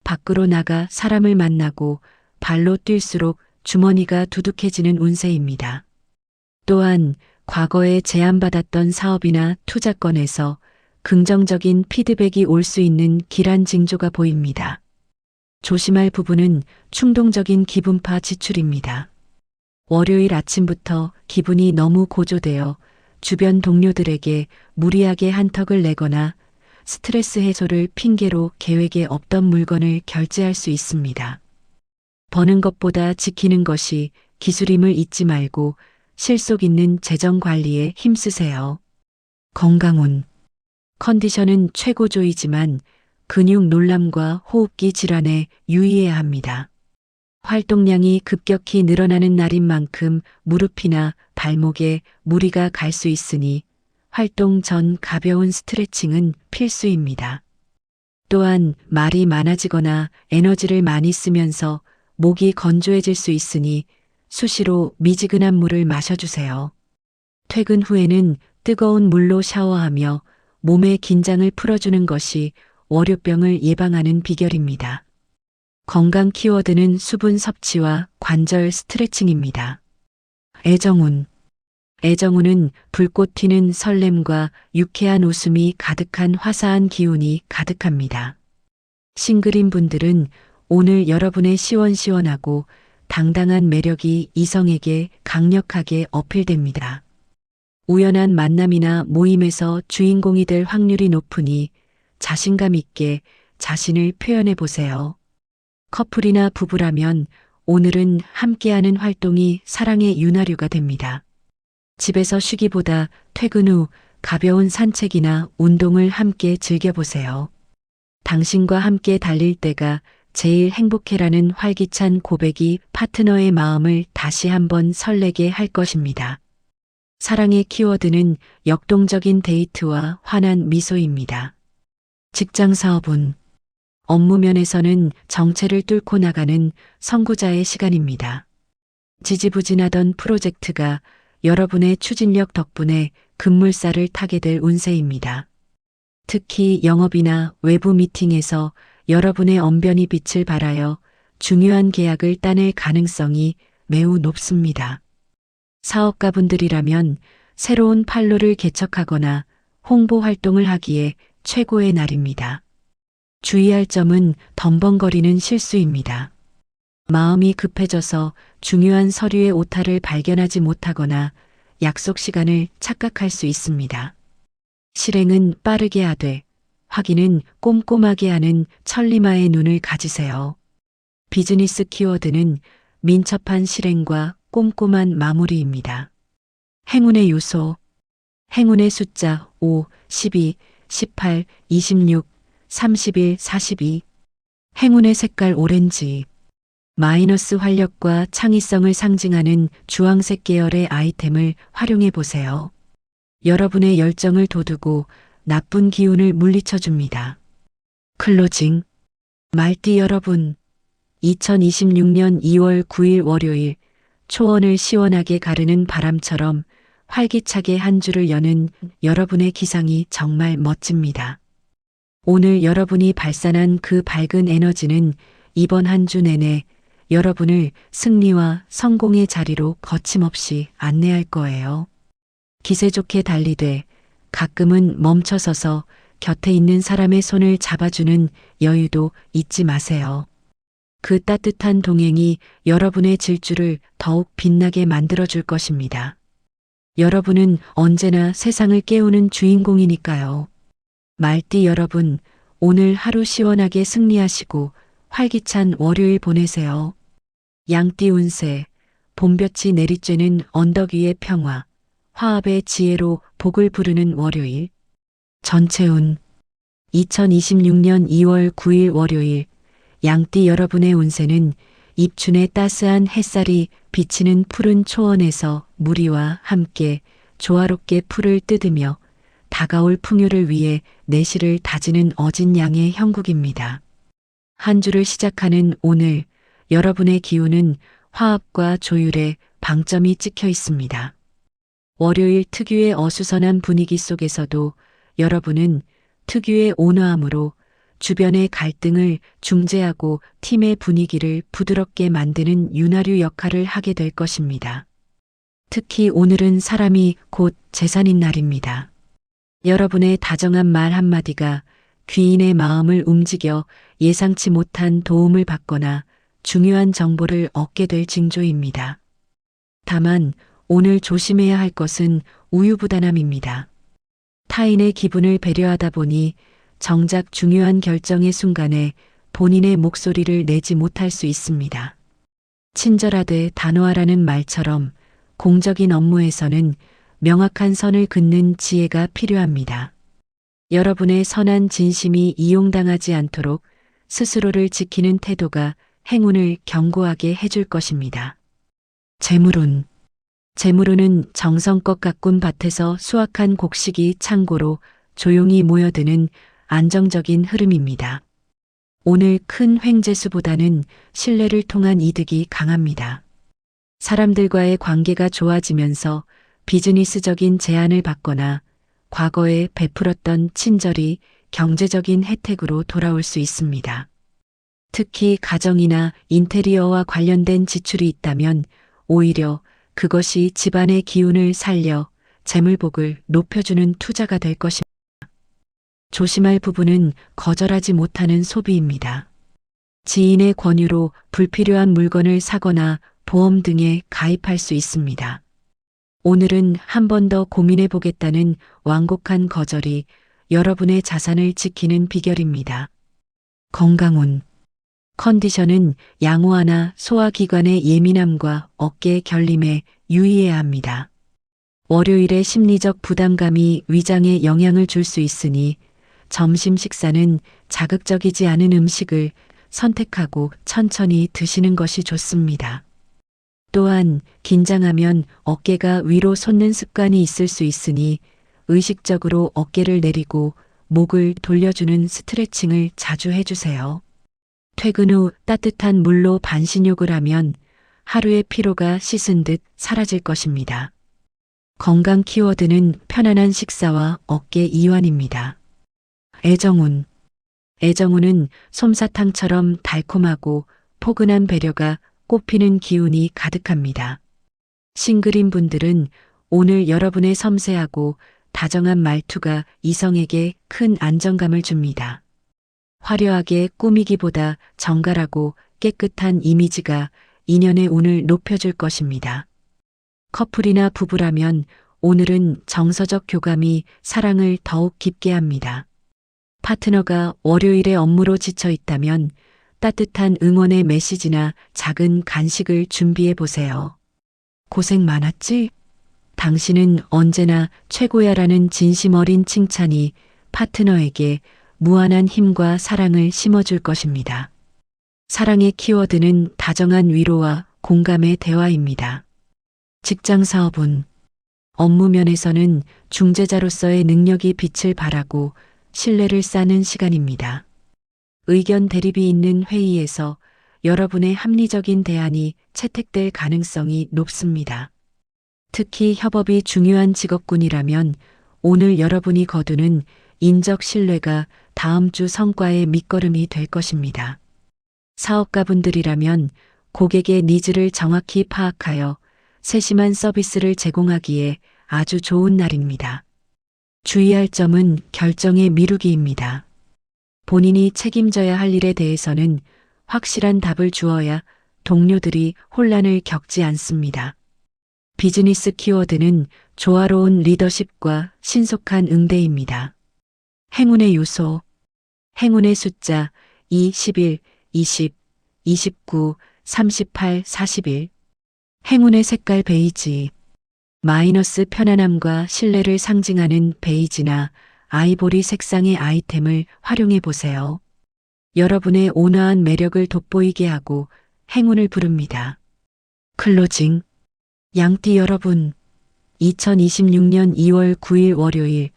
밖으로 나가 사람을 만나고 발로 뛸수록 주머니가 두둑해지는 운세입니다. 또한 과거에 제안받았던 사업이나 투자건에서 긍정적인 피드백이 올 수 있는 길한 징조가 보입니다. 조심할 부분은 충동적인 기분파 지출입니다. 월요일 아침부터 기분이 너무 고조되어 주변 동료들에게 무리하게 한턱을 내거나 스트레스 해소를 핑계로 계획에 없던 물건을 결제할 수 있습니다. 버는 것보다 지키는 것이 기술임을 잊지 말고 실속 있는 재정 관리에 힘쓰세요. 건강운. 컨디션은 최고조이지만 근육 놀람과 호흡기 질환에 유의해야 합니다. 활동량이 급격히 늘어나는 날인 만큼 무릎이나 발목에 무리가 갈 수 있으니 활동 전 가벼운 스트레칭은 필수입니다. 또한 말이 많아지거나 에너지를 많이 쓰면서 목이 건조해질 수 있으니 수시로 미지근한 물을 마셔주세요. 퇴근 후에는 뜨거운 물로 샤워하며 몸의 긴장을 풀어주는 것이 월요병을 예방하는 비결입니다. 건강 키워드는 수분 섭취와 관절 스트레칭입니다. 애정운. 애정운은 불꽃 튀는 설렘과 유쾌한 웃음이 가득한 화사한 기운이 가득합니다. 싱글인 분들은 오늘 여러분의 시원시원하고 당당한 매력이 이성에게 강력하게 어필됩니다. 우연한 만남이나 모임에서 주인공이 될 확률이 높으니 자신감 있게 자신을 표현해 보세요. 커플이나 부부라면 오늘은 함께하는 활동이 사랑의 윤활유가 됩니다. 집에서 쉬기보다 퇴근 후 가벼운 산책이나 운동을 함께 즐겨보세요. 당신과 함께 달릴 때가 제일 행복해라는 활기찬 고백이 파트너의 마음을 다시 한번 설레게 할 것입니다. 사랑의 키워드는 역동적인 데이트와 환한 미소입니다. 직장 사업운. 업무 면에서는 정체를 뚫고 나가는 선구자의 시간입니다. 지지부진하던 프로젝트가 여러분의 추진력 덕분에 급물살을 타게 될 운세입니다. 특히 영업이나 외부 미팅에서 여러분의 언변이 빛을 발하여 중요한 계약을 따낼 가능성이 매우 높습니다. 사업가분들이라면 새로운 판로를 개척하거나 홍보 활동을 하기에 최고의 날입니다. 주의할 점은 덤벙거리는 실수입니다. 마음이 급해져서 중요한 서류의 오타를 발견하지 못하거나 약속 시간을 착각할 수 있습니다. 실행은 빠르게 하되 확인은 꼼꼼하게 하는 천리마의 눈을 가지세요. 비즈니스 키워드는 민첩한 실행과 꼼꼼한 마무리입니다. 행운의 요소. 행운의 숫자 5, 12, 18, 26, 31, 42. 행운의 색깔 오렌지. 마이너스 활력과 창의성을 상징하는 주황색 계열의 아이템을 활용해 보세요. 여러분의 열정을 돋우고 나쁜 기운을 물리쳐 줍니다. 클로징. 말띠 여러분, 2026년 2월 9일 월요일 초원을 시원하게 가르는 바람처럼 활기차게 한 주를 여는 여러분의 기상이 정말 멋집니다. 오늘 여러분이 발산한 그 밝은 에너지는 이번 한 주 내내 여러분을 승리와 성공의 자리로 거침없이 안내할 거예요. 기세 좋게 달리되 가끔은 멈춰서서 곁에 있는 사람의 손을 잡아주는 여유도 잊지 마세요. 그 따뜻한 동행이 여러분의 질주를 더욱 빛나게 만들어줄 것입니다. 여러분은 언제나 세상을 깨우는 주인공이니까요. 말띠 여러분, 오늘 하루 시원하게 승리하시고 활기찬 월요일 보내세요. 양띠 운세. 봄볕이 내리쬐는 언덕 위의 평화, 화합의 지혜로 복을 부르는 월요일. 전체운. 2026년 2월 9일 월요일 양띠 여러분의 운세는 입춘의 따스한 햇살이 비치는 푸른 초원에서 무리와 함께 조화롭게 풀을 뜯으며 다가올 풍요를 위해 내실을 다지는 어진 양의 형국입니다. 한 주를 시작하는 오늘 여러분의 기운은 화합과 조율에 방점이 찍혀 있습니다. 월요일 특유의 어수선한 분위기 속에서도 여러분은 특유의 온화함으로 주변의 갈등을 중재하고 팀의 분위기를 부드럽게 만드는 윤활유 역할을 하게 될 것입니다. 특히 오늘은 사람이 곧 재산인 날입니다. 여러분의 다정한 말 한마디가 귀인의 마음을 움직여 예상치 못한 도움을 받거나 중요한 정보를 얻게 될 징조입니다. 다만 오늘 조심해야 할 것은 우유부단함입니다. 타인의 기분을 배려하다 보니 정작 중요한 결정의 순간에 본인의 목소리를 내지 못할 수 있습니다. 친절하되 단호하라는 말처럼 공적인 업무에서는 명확한 선을 긋는 지혜가 필요합니다. 여러분의 선한 진심이 이용당하지 않도록 스스로를 지키는 태도가 행운을 견고하게 해줄 것입니다. 재물운. 재물운은 정성껏 가꾼 밭에서 수확한 곡식이 창고로 조용히 모여드는 안정적인 흐름입니다. 오늘 큰 횡재수보다는 신뢰를 통한 이득이 강합니다. 사람들과의 관계가 좋아지면서 비즈니스적인 제안을 받거나 과거에 베풀었던 친절이 경제적인 혜택으로 돌아올 수 있습니다. 특히 가정이나 인테리어와 관련된 지출이 있다면 오히려 그것이 집안의 기운을 살려 재물복을 높여주는 투자가 될 것입니다. 조심할 부분은 거절하지 못하는 소비입니다. 지인의 권유로 불필요한 물건을 사거나 보험 등에 가입할 수 있습니다. 오늘은 한 번 더 고민해 보겠다는 완곡한 거절이 여러분의 자산을 지키는 비결입니다. 건강운. 컨디션은 양호하나 소화기관의 예민함과 어깨 결림에 유의해야 합니다. 월요일의 심리적 부담감이 위장에 영향을 줄 수 있으니 점심 식사는 자극적이지 않은 음식을 선택하고 천천히 드시는 것이 좋습니다. 또한 긴장하면 어깨가 위로 솟는 습관이 있을 수 있으니 의식적으로 어깨를 내리고 목을 돌려주는 스트레칭을 자주 해주세요. 퇴근 후 따뜻한 물로 반신욕을 하면 하루의 피로가 씻은 듯 사라질 것입니다. 건강 키워드는 편안한 식사와 어깨 이완입니다. 애정운. 애정운은 솜사탕처럼 달콤하고 포근한 배려가 꽃피는 기운이 가득합니다. 싱글인 분들은 오늘 여러분의 섬세하고 다정한 말투가 이성에게 큰 안정감을 줍니다. 화려하게 꾸미기보다 정갈하고 깨끗한 이미지가 인연의 운을 높여줄 것입니다. 커플이나 부부라면 오늘은 정서적 교감이 사랑을 더욱 깊게 합니다. 파트너가 월요일에 업무로 지쳐 있다면 따뜻한 응원의 메시지나 작은 간식을 준비해 보세요. 고생 많았지? 당신은 언제나 최고야라는 진심 어린 칭찬이 파트너에게 무한한 힘과 사랑을 심어줄 것입니다. 사랑의 키워드는 다정한 위로와 공감의 대화입니다. 직장 사업운. 업무 면에서는 중재자로서의 능력이 빛을 발하고 신뢰를 쌓는 시간입니다. 의견 대립이 있는 회의에서 여러분의 합리적인 대안이 채택될 가능성이 높습니다. 특히 협업이 중요한 직업군이라면 오늘 여러분이 거두는 인적 신뢰가 다음 주 성과의 밑거름이 될 것입니다. 사업가분들이라면 고객의 니즈를 정확히 파악하여 세심한 서비스를 제공하기에 아주 좋은 날입니다. 주의할 점은 결정의 미루기입니다. 본인이 책임져야 할 일에 대해서는 확실한 답을 주어야 동료들이 혼란을 겪지 않습니다. 비즈니스 키워드는 조화로운 리더십과 신속한 응대입니다. 행운의 요소. 행운의 숫자 2, 11, 20, 29, 38, 41. 행운의 색깔 베이지. 마이너스 편안함과 신뢰를 상징하는 베이지나 아이보리 색상의 아이템을 활용해 보세요. 여러분의 온화한 매력을 돋보이게 하고 행운을 부릅니다. 클로징. 양띠 여러분, 2026년 2월 9일 월요일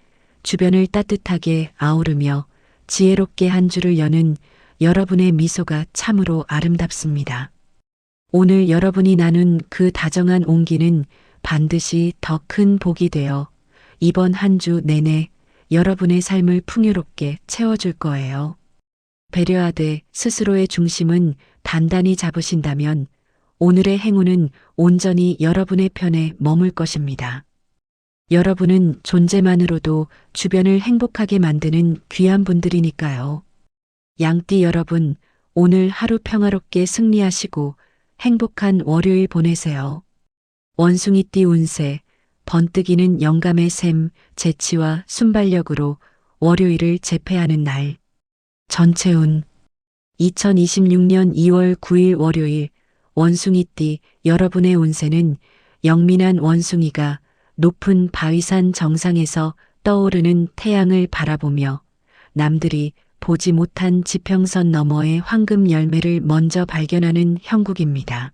주변을 따뜻하게 아우르며 지혜롭게 한 주를 여는 여러분의 미소가 참으로 아름답습니다. 오늘 여러분이 나눈 그 다정한 온기는 반드시 더 큰 복이 되어 이번 한 주 내내 여러분의 삶을 풍요롭게 채워줄 거예요. 배려하되 스스로의 중심은 단단히 잡으신다면 오늘의 행운은 온전히 여러분의 편에 머물 것입니다. 여러분은 존재만으로도 주변을 행복하게 만드는 귀한 분들이니까요. 양띠 여러분, 오늘 하루 평화롭게 승리하시고 행복한 월요일 보내세요. 원숭이띠 운세, 번뜩이는 영감의 샘, 재치와 순발력으로 월요일을 제패하는 날. 전채운. 2026년 2월 9일 월요일. 원숭이띠. 여러분의 운세는 영민한 원숭이가 높은 바위산 정상에서 떠오르는 태양을 바라보며 남들이 보지 못한 지평선 너머의 황금 열매를 먼저 발견하는 형국입니다.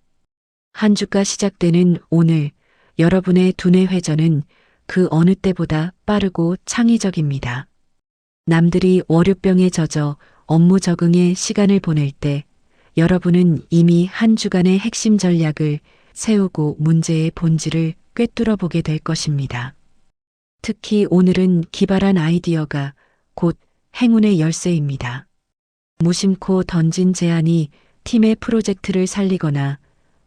한 주가 시작되는 오늘, 여러분의 두뇌 회전은 그 어느 때보다 빠르고 창의적입니다. 남들이 월요병에 젖어 업무 적응에 시간을 보낼 때 여러분은 이미 한 주간의 핵심 전략을 세우고 문제의 본질을 꿰뚫어 보게 될 것입니다. 특히 오늘은 기발한 아이디어가 곧 행운의 열쇠입니다. 무심코 던진 제안이 팀의 프로젝트를 살리거나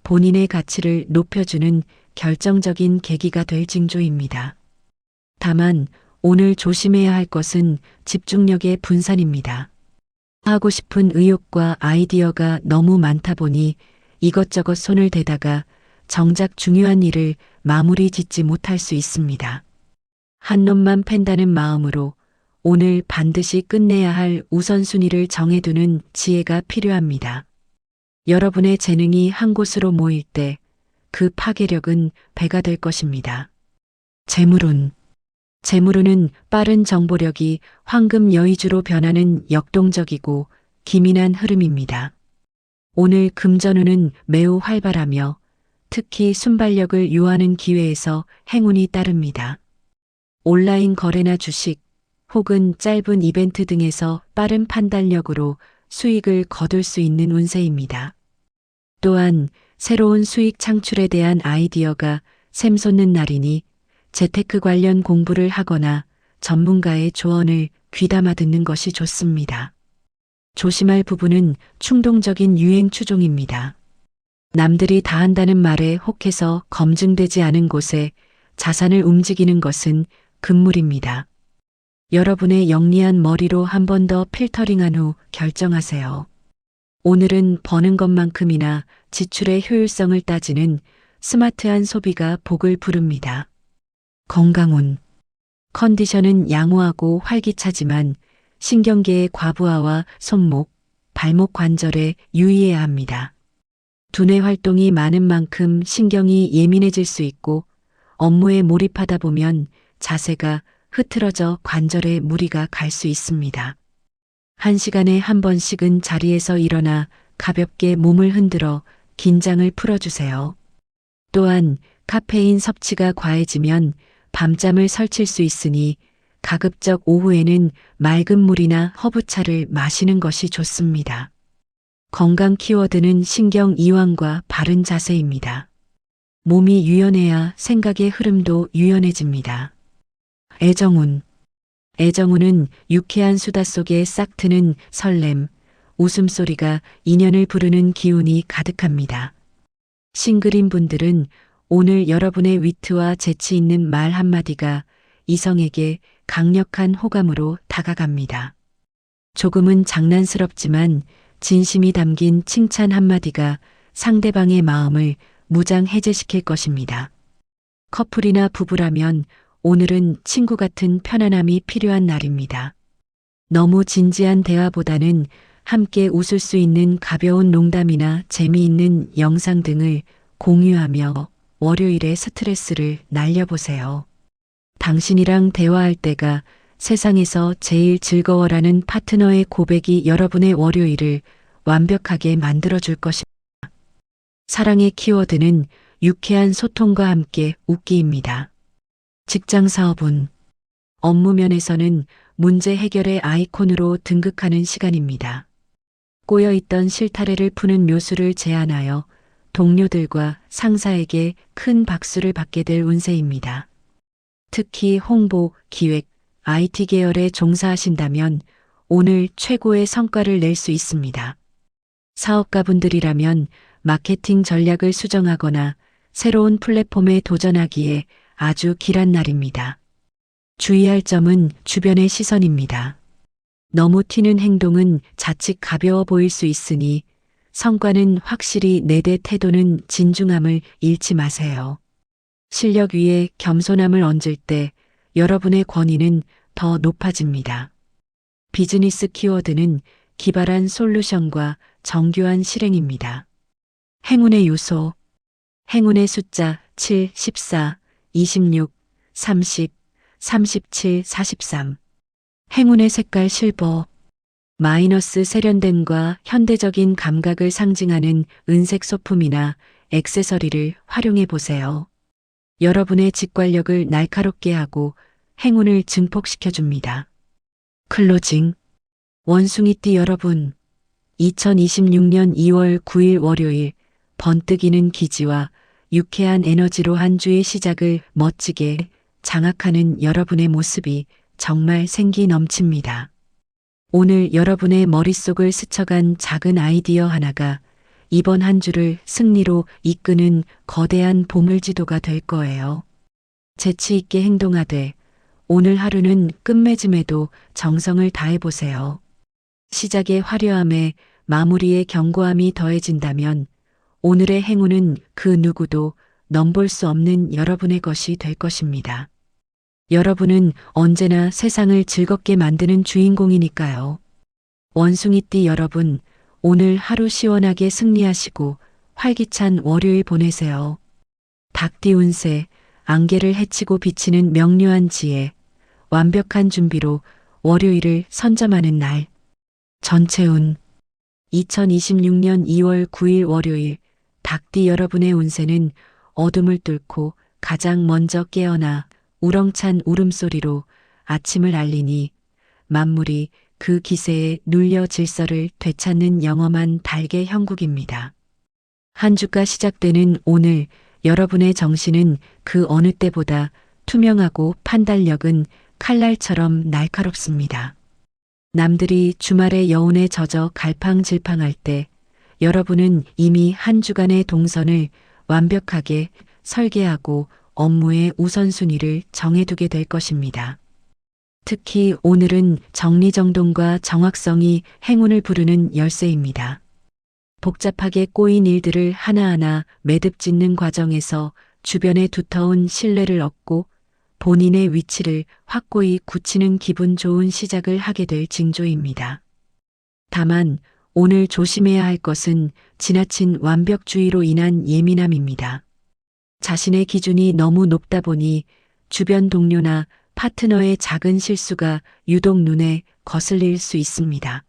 본인의 가치를 높여주는 결정적인 계기가 될 징조입니다. 다만 오늘 조심해야 할 것은 집중력의 분산입니다. 하고 싶은 의욕과 아이디어가 너무 많다 보니 이것저것 손을 대다가 정작 중요한 일을 마무리 짓지 못할 수 있습니다. 한 놈만 팬다는 마음으로 오늘 반드시 끝내야 할 우선순위를 정해두는 지혜가 필요합니다. 여러분의 재능이 한 곳으로 모일 때 그 파괴력은 배가 될 것입니다. 재물운. 재물운은 빠른 정보력이 황금 여의주로 변하는 역동적이고 기민한 흐름입니다. 오늘 금전운은 매우 활발하며 특히 순발력을 요하는 기회에서 행운이 따릅니다. 온라인 거래나 주식 혹은 짧은 이벤트 등에서 빠른 판단력으로 수익을 거둘 수 있는 운세입니다. 또한 새로운 수익 창출에 대한 아이디어가 샘솟는 날이니 재테크 관련 공부를 하거나 전문가의 조언을 귀담아 듣는 것이 좋습니다. 조심할 부분은 충동적인 유행 추종입니다. 남들이 다 한다는 말에 혹해서 검증되지 않은 곳에 자산을 움직이는 것은 금물입니다. 여러분의 영리한 머리로 한 번 더 필터링한 후 결정하세요. 오늘은 버는 것만큼이나 지출의 효율성을 따지는 스마트한 소비가 복을 부릅니다. 건강운. 컨디션은 양호하고 활기차지만 신경계의 과부하와 손목, 발목 관절에 유의해야 합니다. 두뇌 활동이 많은 만큼 신경이 예민해질 수 있고 업무에 몰입하다 보면 자세가 흐트러져 관절에 무리가 갈 수 있습니다. 1시간에 한 번씩은 자리에서 일어나 가볍게 몸을 흔들어 긴장을 풀어주세요. 또한 카페인 섭취가 과해지면 밤잠을 설칠 수 있으니 가급적 오후에는 맑은 물이나 허브차를 마시는 것이 좋습니다. 건강 키워드는 신경 이완과 바른 자세입니다. 몸이 유연해야 생각의 흐름도 유연해집니다. 애정운. 애정운은 유쾌한 수다 속에 싹 트는 설렘, 웃음소리가 인연을 부르는 기운이 가득합니다. 싱글인 분들은 오늘 여러분의 위트와 재치 있는 말 한마디가 이성에게 강력한 호감으로 다가갑니다. 조금은 장난스럽지만 진심이 담긴 칭찬 한마디가 상대방의 마음을 무장해제시킬 것입니다. 커플이나 부부라면 오늘은 친구 같은 편안함이 필요한 날입니다. 너무 진지한 대화보다는 함께 웃을 수 있는 가벼운 농담이나 재미있는 영상 등을 공유하며 월요일의 스트레스를 날려보세요. 당신이랑 대화할 때가 세상에서 제일 즐거워라는 파트너의 고백이 여러분의 월요일을 완벽하게 만들어줄 것입니다. 사랑의 키워드는 유쾌한 소통과 함께 웃기입니다. 직장 사업운. 업무 면에서는 문제 해결의 아이콘으로 등극하는 시간입니다. 꼬여있던 실타래를 푸는 묘수를 제안하여 동료들과 상사에게 큰 박수를 받게 될 운세입니다. 특히 홍보, 기획, IT 계열에 종사하신다면 오늘 최고의 성과를 낼 수 있습니다. 사업가분들이라면 마케팅 전략을 수정하거나 새로운 플랫폼에 도전하기에 아주 길한 날입니다. 주의할 점은 주변의 시선입니다. 너무 튀는 행동은 자칫 가벼워 보일 수 있으니 성과는 확실히 내대 태도는 진중함을 잃지 마세요. 실력 위에 겸손함을 얹을 때 여러분의 권위는 더 높아집니다. 비즈니스 키워드는 기발한 솔루션과 정교한 실행입니다. 행운의 요소. 행운의 숫자 7, 14, 26, 30, 37, 43. 행운의 색깔 실버. 마이너스 세련됨과 현대적인 감각을 상징하는 은색 소품이나 액세서리를 활용해 보세요. 여러분의 직관력을 날카롭게 하고 행운을 증폭시켜 줍니다. 클로징. 원숭이띠 여러분, 2026년 2월 9일 월요일 번뜩이는 기지와 유쾌한 에너지로 한 주의 시작을 멋지게 장악하는 여러분의 모습이 정말 생기 넘칩니다. 오늘 여러분의 머릿속을 스쳐간 작은 아이디어 하나가 이번 한 주를 승리로 이끄는 거대한 보물지도가 될 거예요. 재치 있게 행동하되 오늘 하루는 끝맺음에도 정성을 다해보세요. 시작의 화려함에 마무리의 견고함이 더해진다면 오늘의 행운은 그 누구도 넘볼 수 없는 여러분의 것이 될 것입니다. 여러분은 언제나 세상을 즐겁게 만드는 주인공이니까요. 원숭이띠 여러분, 오늘 하루 시원하게 승리하시고 활기찬 월요일 보내세요. 닭띠 운세, 안개를 헤치고 비치는 명료한 지혜, 완벽한 준비로 월요일을 선점하는 날. 전체 운. 2026년 2월 9일 월요일 닭띠 여러분의 운세는 어둠을 뚫고 가장 먼저 깨어나 우렁찬 울음소리로 아침을 알리니 만물이 그 기세에 눌려 질서를 되찾는 영험한 달개 형국입니다. 한 주가 시작되는 오늘 여러분의 정신은 그 어느 때보다 투명하고 판단력은 칼날처럼 날카롭습니다. 남들이 주말의 여운에 젖어 갈팡질팡할 때 여러분은 이미 한 주간의 동선을 완벽하게 설계하고 업무의 우선순위를 정해두게 될 것입니다. 특히 오늘은 정리정돈과 정확성이 행운을 부르는 열쇠입니다. 복잡하게 꼬인 일들을 하나하나 매듭 짓는 과정에서 주변의 두터운 신뢰를 얻고 본인의 위치를 확고히 굳히는 기분 좋은 시작을 하게 될 징조입니다. 다만 오늘 조심해야 할 것은 지나친 완벽주의로 인한 예민함입니다. 자신의 기준이 너무 높다 보니 주변 동료나 파트너의 작은 실수가 유독 눈에 거슬릴 수 있습니다.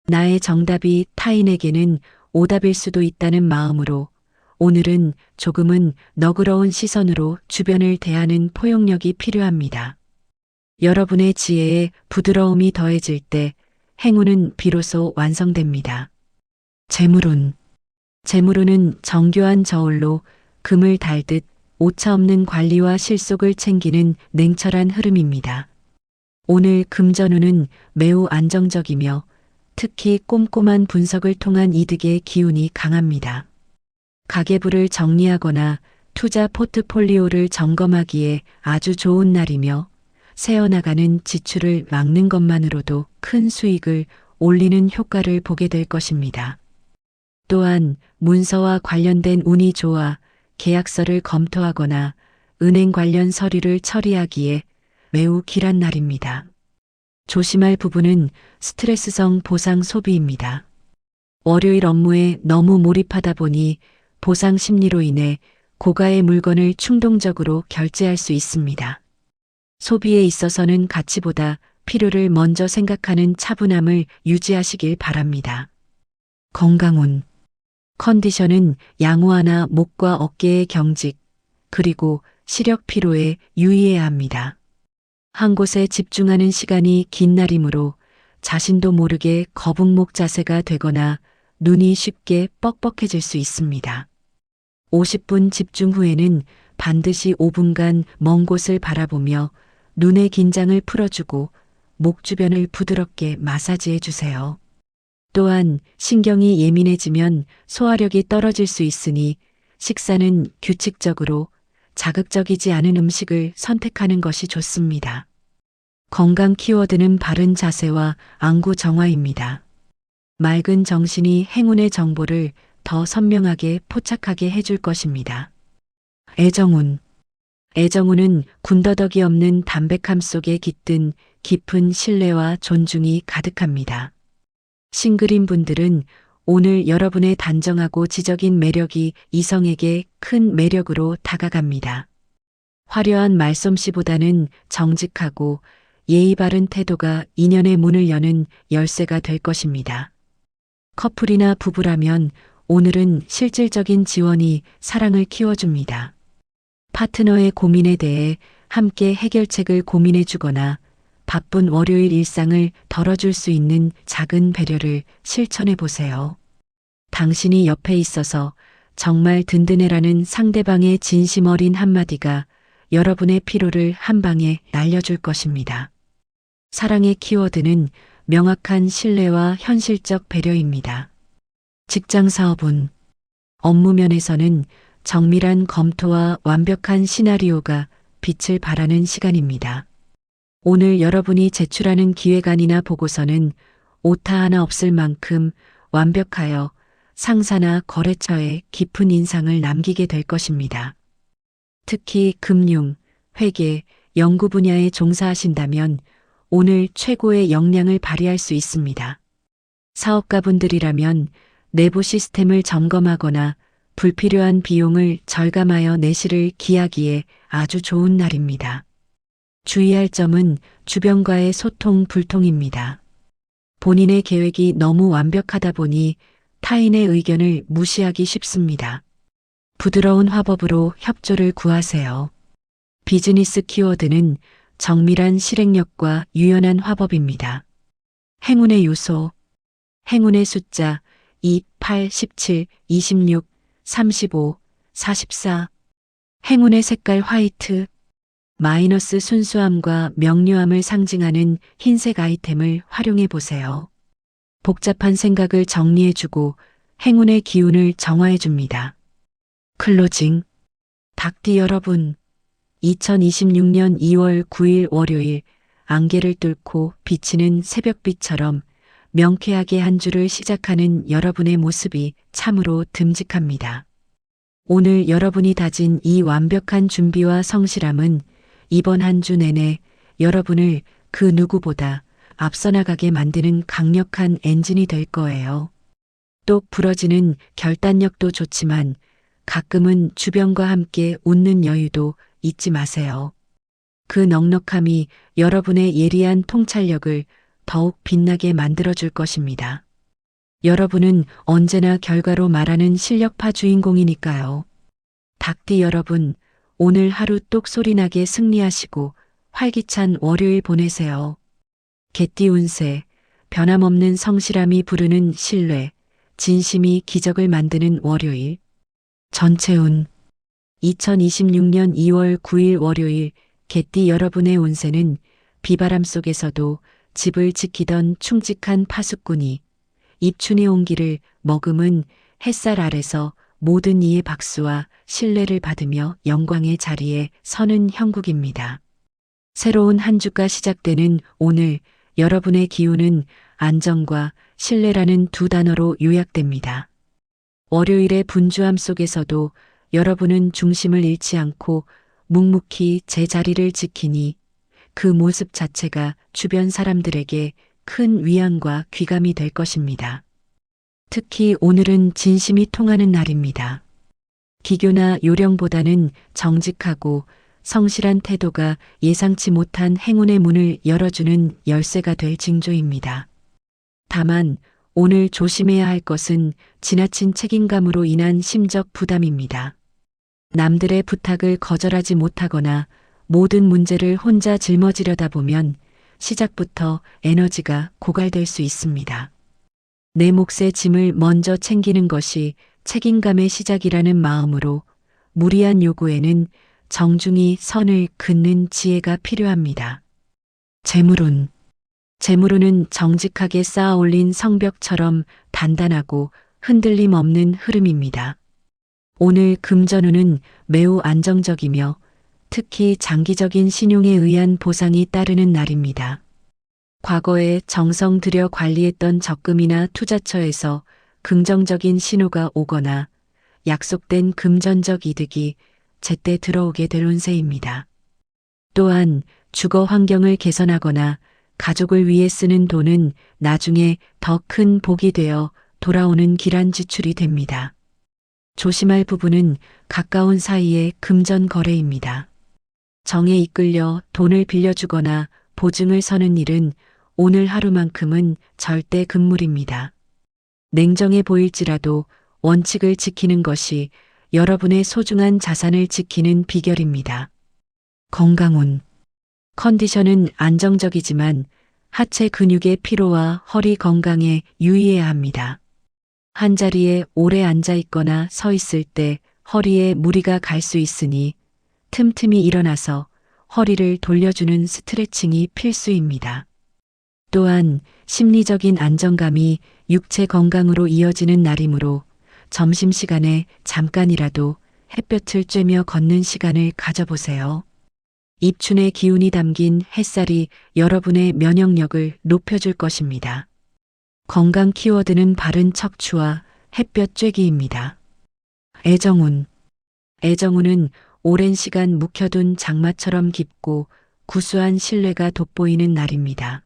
나의 정답이 타인에게는 오답일 수도 있다는 마음으로 오늘은 조금은 너그러운 시선으로 주변을 대하는 포용력이 필요합니다. 여러분의 지혜에 부드러움이 더해질 때 행운은 비로소 완성됩니다. 재물운. 재물운은 정교한 저울로 금을 달듯 오차없는 관리와 실속을 챙기는 냉철한 흐름입니다. 오늘 금전운은 매우 안정적이며 특히 꼼꼼한 분석을 통한 이득의 기운이 강합니다. 가계부를 정리하거나 투자 포트폴리오를 점검하기에 아주 좋은 날이며 새어나가는 지출을 막는 것만으로도 큰 수익을 올리는 효과를 보게 될 것입니다. 또한 문서와 관련된 운이 좋아 계약서를 검토하거나 은행 관련 서류를 처리하기에 매우 길한 날입니다. 조심할 부분은 스트레스성 보상 소비입니다. 월요일 업무에 너무 몰입하다 보니 보상 심리로 인해 고가의 물건을 충동적으로 결제할 수 있습니다. 소비에 있어서는 가치보다 필요를 먼저 생각하는 차분함을 유지하시길 바랍니다. 건강운. 컨디션은 양호하나 목과 어깨의 경직, 그리고 시력 피로에 유의해야 합니다. 한 곳에 집중하는 시간이 긴 날이므로 자신도 모르게 거북목 자세가 되거나 눈이 쉽게 뻑뻑해질 수 있습니다. 50분 집중 후에는 반드시 5분간 먼 곳을 바라보며 눈의 긴장을 풀어주고 목 주변을 부드럽게 마사지해 주세요. 또한 신경이 예민해지면 소화력이 떨어질 수 있으니 식사는 규칙적으로 자극적이지 않은 음식을 선택하는 것이 좋습니다. 건강 키워드는 바른 자세와 안구 정화입니다. 맑은 정신이 행운의 정보를 더 선명하게 포착하게 해줄 것입니다. 애정운. 애정운은 군더더기 없는 담백함 속에 깃든 깊은 신뢰와 존중이 가득합니다. 싱글인 분들은 오늘 여러분의 단정하고 지적인 매력이 이성에게 큰 매력으로 다가갑니다. 화려한 말솜씨보다는 정직하고 예의 바른 태도가 인연의 문을 여는 열쇠가 될 것입니다. 커플이나 부부라면 오늘은 실질적인 지원이 사랑을 키워줍니다. 파트너의 고민에 대해 함께 해결책을 고민해 주거나 바쁜 월요일 일상을 덜어줄 수 있는 작은 배려를 실천해 보세요. 당신이 옆에 있어서 정말 든든해라는 상대방의 진심 어린 한마디가 여러분의 피로를 한 방에 날려줄 것입니다. 사랑의 키워드는 명확한 신뢰와 현실적 배려입니다. 직장 사업은 업무 면에서는 정밀한 검토와 완벽한 시나리오가 빛을 발하는 시간입니다. 오늘 여러분이 제출하는 기획안이나 보고서는 오타 하나 없을 만큼 완벽하여 상사나 거래처에 깊은 인상을 남기게 될 것입니다. 특히 금융, 회계, 연구 분야에 종사하신다면 오늘 최고의 역량을 발휘할 수 있습니다. 사업가분들이라면 내부 시스템을 점검하거나 불필요한 비용을 절감하여 내실을 기하기에 아주 좋은 날입니다. 주의할 점은 주변과의 소통 불통입니다. 본인의 계획이 너무 완벽하다 보니 타인의 의견을 무시하기 쉽습니다. 부드러운 화법으로 협조를 구하세요. 비즈니스 키워드는 정밀한 실행력과 유연한 화법입니다. 행운의 요소, 행운의 숫자 2, 8, 17, 26, 35, 44. 행운의 색깔 화이트, 마이너스 순수함과 명료함을 상징하는 흰색 아이템을 활용해 보세요. 복잡한 생각을 정리해주고 행운의 기운을 정화해줍니다. 클로징. 닭띠 여러분, 2026년 2월 9일 월요일 안개를 뚫고 비치는 새벽빛처럼 명쾌하게 한 주를 시작하는 여러분의 모습이 참으로 듬직합니다. 오늘 여러분이 다진 이 완벽한 준비와 성실함은 이번 한 주 내내 여러분을 그 누구보다 앞서 나가게 만드는 강력한 엔진이 될 거예요. 똑 부러지는 결단력도 좋지만 가끔은 주변과 함께 웃는 여유도 잊지 마세요. 그 넉넉함이 여러분의 예리한 통찰력을 더욱 빛나게 만들어줄 것입니다. 여러분은 언제나 결과로 말하는 실력파 주인공이니까요. 닭띠 여러분, 오늘 하루 똑 소리나게 승리하시고 활기찬 월요일 보내세요. 개띠 운세, 변함없는 성실함이 부르는 신뢰, 진심이 기적을 만드는 월요일. 전체 운. 2026년 2월 9일 월요일 개띠 여러분의 운세는 비바람 속에서도 집을 지키던 충직한 파수꾼이 입춘의 온기를 머금은 햇살 아래서 모든 이의 박수와 신뢰를 받으며 영광의 자리에 서는 형국입니다. 새로운 한 주가 시작되는 오늘 여러분의 기운은 안정과 신뢰라는 두 단어로 요약됩니다. 월요일의 분주함 속에서도 여러분은 중심을 잃지 않고 묵묵히 제 자리를 지키니 그 모습 자체가 주변 사람들에게 큰 위안과 귀감이 될 것입니다. 특히 오늘은 진심이 통하는 날입니다. 기교나 요령보다는 정직하고 성실한 태도가 예상치 못한 행운의 문을 열어주는 열쇠가 될 징조입니다. 다만 오늘 조심해야 할 것은 지나친 책임감으로 인한 심적 부담입니다. 남들의 부탁을 거절하지 못하거나 모든 문제를 혼자 짊어지려다 보면 시작부터 에너지가 고갈될 수 있습니다. 내 몫의 짐을 먼저 챙기는 것이 책임감의 시작이라는 마음으로 무리한 요구에는 정중히 선을 긋는 지혜가 필요합니다. 재물운. 재물운은 정직하게 쌓아 올린 성벽처럼 단단하고 흔들림 없는 흐름입니다. 오늘 금전운은 매우 안정적이며 특히 장기적인 신용에 의한 보상이 따르는 날입니다. 과거에 정성 들여 관리했던 적금이나 투자처에서 긍정적인 신호가 오거나 약속된 금전적 이득이 제때 들어오게 될 운세입니다. 또한 주거 환경을 개선하거나 가족을 위해 쓰는 돈은 나중에 더 큰 복이 되어 돌아오는 길한 지출이 됩니다. 조심할 부분은 가까운 사이의 금전 거래입니다. 정에 이끌려 돈을 빌려주거나 보증을 서는 일은 오늘 하루만큼은 절대 금물입니다. 냉정해 보일지라도 원칙을 지키는 것이 여러분의 소중한 자산을 지키는 비결입니다. 건강운. 컨디션은 안정적이지만 하체 근육의 피로와 허리 건강에 유의해야 합니다. 한자리에 오래 앉아 있거나 서 있을 때 허리에 무리가 갈 수 있으니 틈틈이 일어나서 허리를 돌려주는 스트레칭이 필수입니다. 또한 심리적인 안정감이 육체 건강으로 이어지는 날이므로 점심시간에 잠깐이라도 햇볕을 쬐며 걷는 시간을 가져보세요. 입춘의 기운이 담긴 햇살이 여러분의 면역력을 높여줄 것입니다. 건강 키워드는 바른 척추와 햇볕 쬐기입니다. 애정운. 애정운은 오랜 시간 묵혀둔 장마처럼 깊고 구수한 신뢰가 돋보이는 날입니다.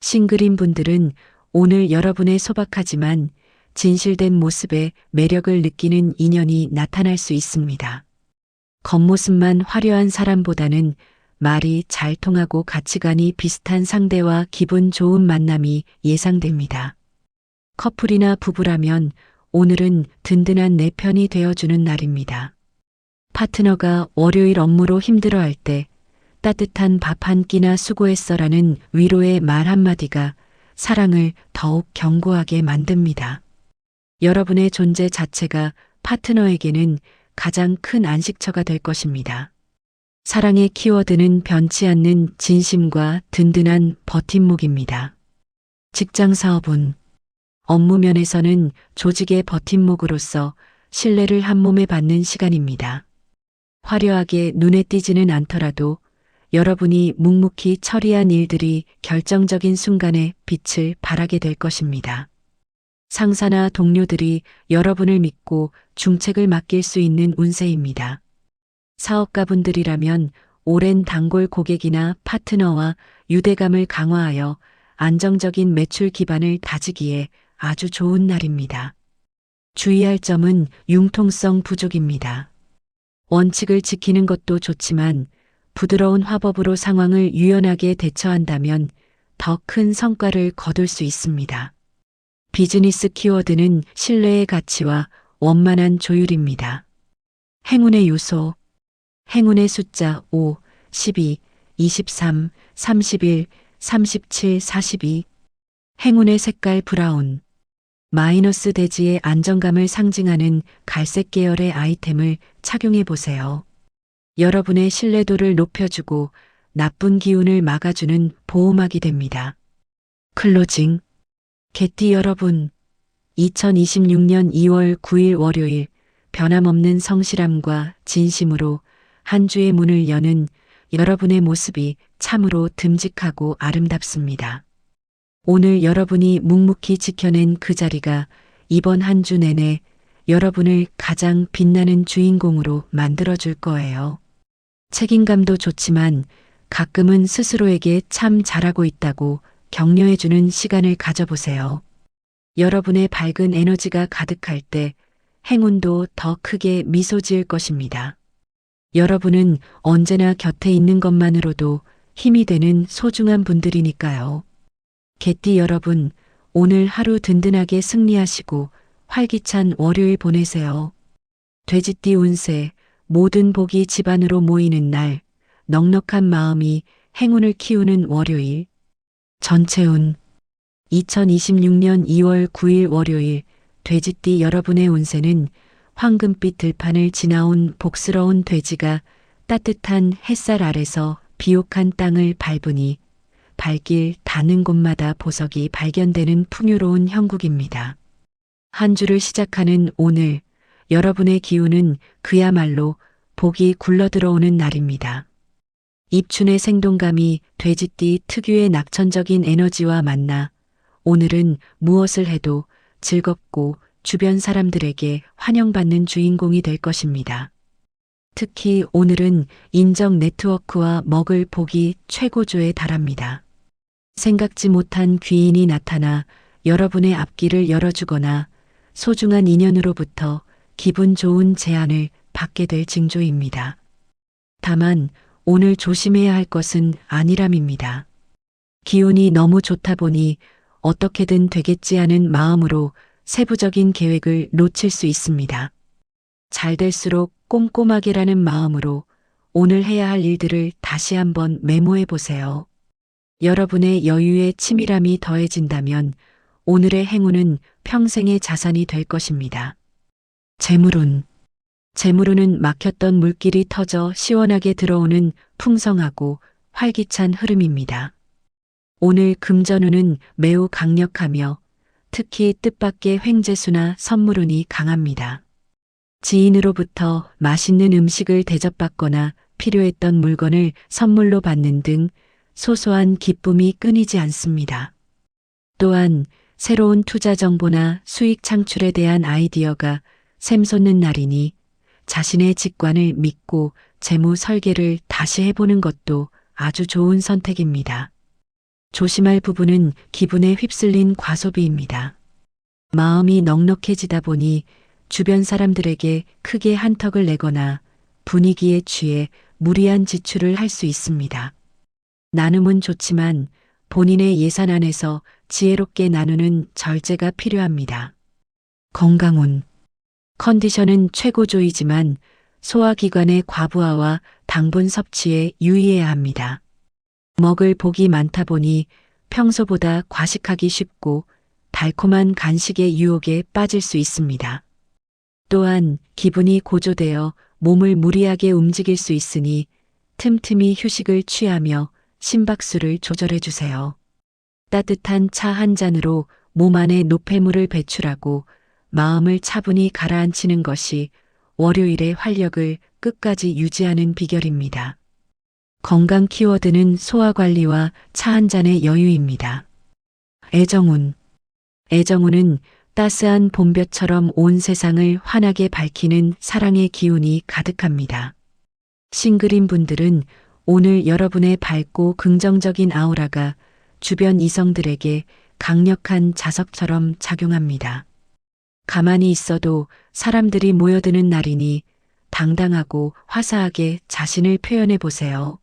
싱글인 분들은 오늘 여러분의 소박하지만 진실된 모습에 매력을 느끼는 인연이 나타날 수 있습니다. 겉모습만 화려한 사람보다는 말이 잘 통하고 가치관이 비슷한 상대와 기분 좋은 만남이 예상됩니다. 커플이나 부부라면 오늘은 든든한 내 편이 되어주는 날입니다. 파트너가 월요일 업무로 힘들어할 때 따뜻한 밥 한 끼나 수고했어라는 위로의 말 한마디가 사랑을 더욱 견고하게 만듭니다. 여러분의 존재 자체가 파트너에게는 가장 큰 안식처가 될 것입니다. 사랑의 키워드는 변치 않는 진심과 든든한 버팀목입니다. 직장 사업운. 업무 면에서는 조직의 버팀목으로서 신뢰를 한 몸에 받는 시간입니다. 화려하게 눈에 띄지는 않더라도 여러분이 묵묵히 처리한 일들이 결정적인 순간에 빛을 발하게 될 것입니다. 상사나 동료들이 여러분을 믿고 중책을 맡길 수 있는 운세입니다. 사업가분들이라면 오랜 단골 고객이나 파트너와 유대감을 강화하여 안정적인 매출 기반을 다지기에 아주 좋은 날입니다. 주의할 점은 융통성 부족입니다. 원칙을 지키는 것도 좋지만 부드러운 화법으로 상황을 유연하게 대처한다면 더 큰 성과를 거둘 수 있습니다. 비즈니스 키워드는 신뢰의 가치와 원만한 조율입니다. 행운의 요소. 행운의 숫자 5, 12, 23, 31, 37, 42. 행운의 색깔 브라운. 마이너스 대지의 안정감을 상징하는 갈색 계열의 아이템을 착용해 보세요. 여러분의 신뢰도를 높여주고 나쁜 기운을 막아주는 보호막이 됩니다. 클로징. 개띠 여러분, 2026년 2월 9일 월요일 변함없는 성실함과 진심으로 한 주의 문을 여는 여러분의 모습이 참으로 듬직하고 아름답습니다. 오늘 여러분이 묵묵히 지켜낸 그 자리가 이번 한 주 내내 여러분을 가장 빛나는 주인공으로 만들어줄 거예요. 책임감도 좋지만 가끔은 스스로에게 참 잘하고 있다고 격려해주는 시간을 가져보세요. 여러분의 밝은 에너지가 가득할 때 행운도 더 크게 미소 지을 것입니다. 여러분은 언제나 곁에 있는 것만으로도 힘이 되는 소중한 분들이니까요. 개띠 여러분, 오늘 하루 든든하게 승리하시고 활기찬 월요일 보내세요. 돼지띠 운세, 모든 복이 집안으로 모이는 날, 넉넉한 마음이 행운을 키우는 월요일. 전체운. 2026년 2월 9일 월요일 돼지띠 여러분의 운세는 황금빛 들판을 지나온 복스러운 돼지가 따뜻한 햇살 아래서 비옥한 땅을 밟으니 발길 닿는 곳마다 보석이 발견되는 풍요로운 형국입니다. 한 주를 시작하는 오늘 여러분의 기운은 그야말로 복이 굴러들어오는 날입니다. 입춘의 생동감이 돼지띠 특유의 낙천적인 에너지와 만나 오늘은 무엇을 해도 즐겁고 주변 사람들에게 환영받는 주인공이 될 것입니다. 특히 오늘은 인정 네트워크와 먹을 복이 최고조에 달합니다. 생각지 못한 귀인이 나타나 여러분의 앞길을 열어주거나 소중한 인연으로부터 기분 좋은 제안을 받게 될 징조입니다. 다만 오늘 조심해야 할 것은 안일함입니다. 기운이 너무 좋다 보니 어떻게든 되겠지 하는 마음으로 세부적인 계획을 놓칠 수 있습니다. 잘 될수록 꼼꼼하게라는 마음으로 오늘 해야 할 일들을 다시 한번 메모해 보세요. 여러분의 여유에 치밀함이 더해진다면 오늘의 행운은 평생의 자산이 될 것입니다. 재물운은 막혔던 물길이 터져 시원하게 들어오는 풍성하고 활기찬 흐름입니다. 오늘 금전운은 매우 강력하며 특히 뜻밖의 횡재수나 선물운이 강합니다. 지인으로부터 맛있는 음식을 대접받거나 필요했던 물건을 선물로 받는 등 소소한 기쁨이 끊이지 않습니다. 또한 새로운 투자 정보나 수익 창출에 대한 아이디어가 샘솟는 날이니 자신의 직관을 믿고 재무 설계를 다시 해보는 것도 아주 좋은 선택입니다. 조심할 부분은 기분에 휩쓸린 과소비입니다. 마음이 넉넉해지다 보니 주변 사람들에게 크게 한턱을 내거나 분위기에 취해 무리한 지출을 할 수 있습니다. 나눔은 좋지만 본인의 예산 안에서 지혜롭게 나누는 절제가 필요합니다. 건강운. 컨디션은 최고조이지만 소화기관의 과부하와 당분 섭취에 유의해야 합니다. 먹을 복이 많다 보니 평소보다 과식하기 쉽고 달콤한 간식의 유혹에 빠질 수 있습니다. 또한 기분이 고조되어 몸을 무리하게 움직일 수 있으니 틈틈이 휴식을 취하며 심박수를 조절해 주세요. 따뜻한 차 한 잔으로 몸 안에 노폐물을 배출하고 마음을 차분히 가라앉히는 것이 월요일의 활력을 끝까지 유지하는 비결입니다. 건강 키워드는 소화관리와 차 한 잔의 여유입니다. 애정운은 따스한 봄볕처럼 온 세상을 환하게 밝히는 사랑의 기운이 가득합니다. 싱글인 분들은 오늘 여러분의 밝고 긍정적인 아우라가 주변 이성들에게 강력한 자석처럼 작용합니다. 가만히 있어도 사람들이 모여드는 날이니 당당하고 화사하게 자신을 표현해 보세요.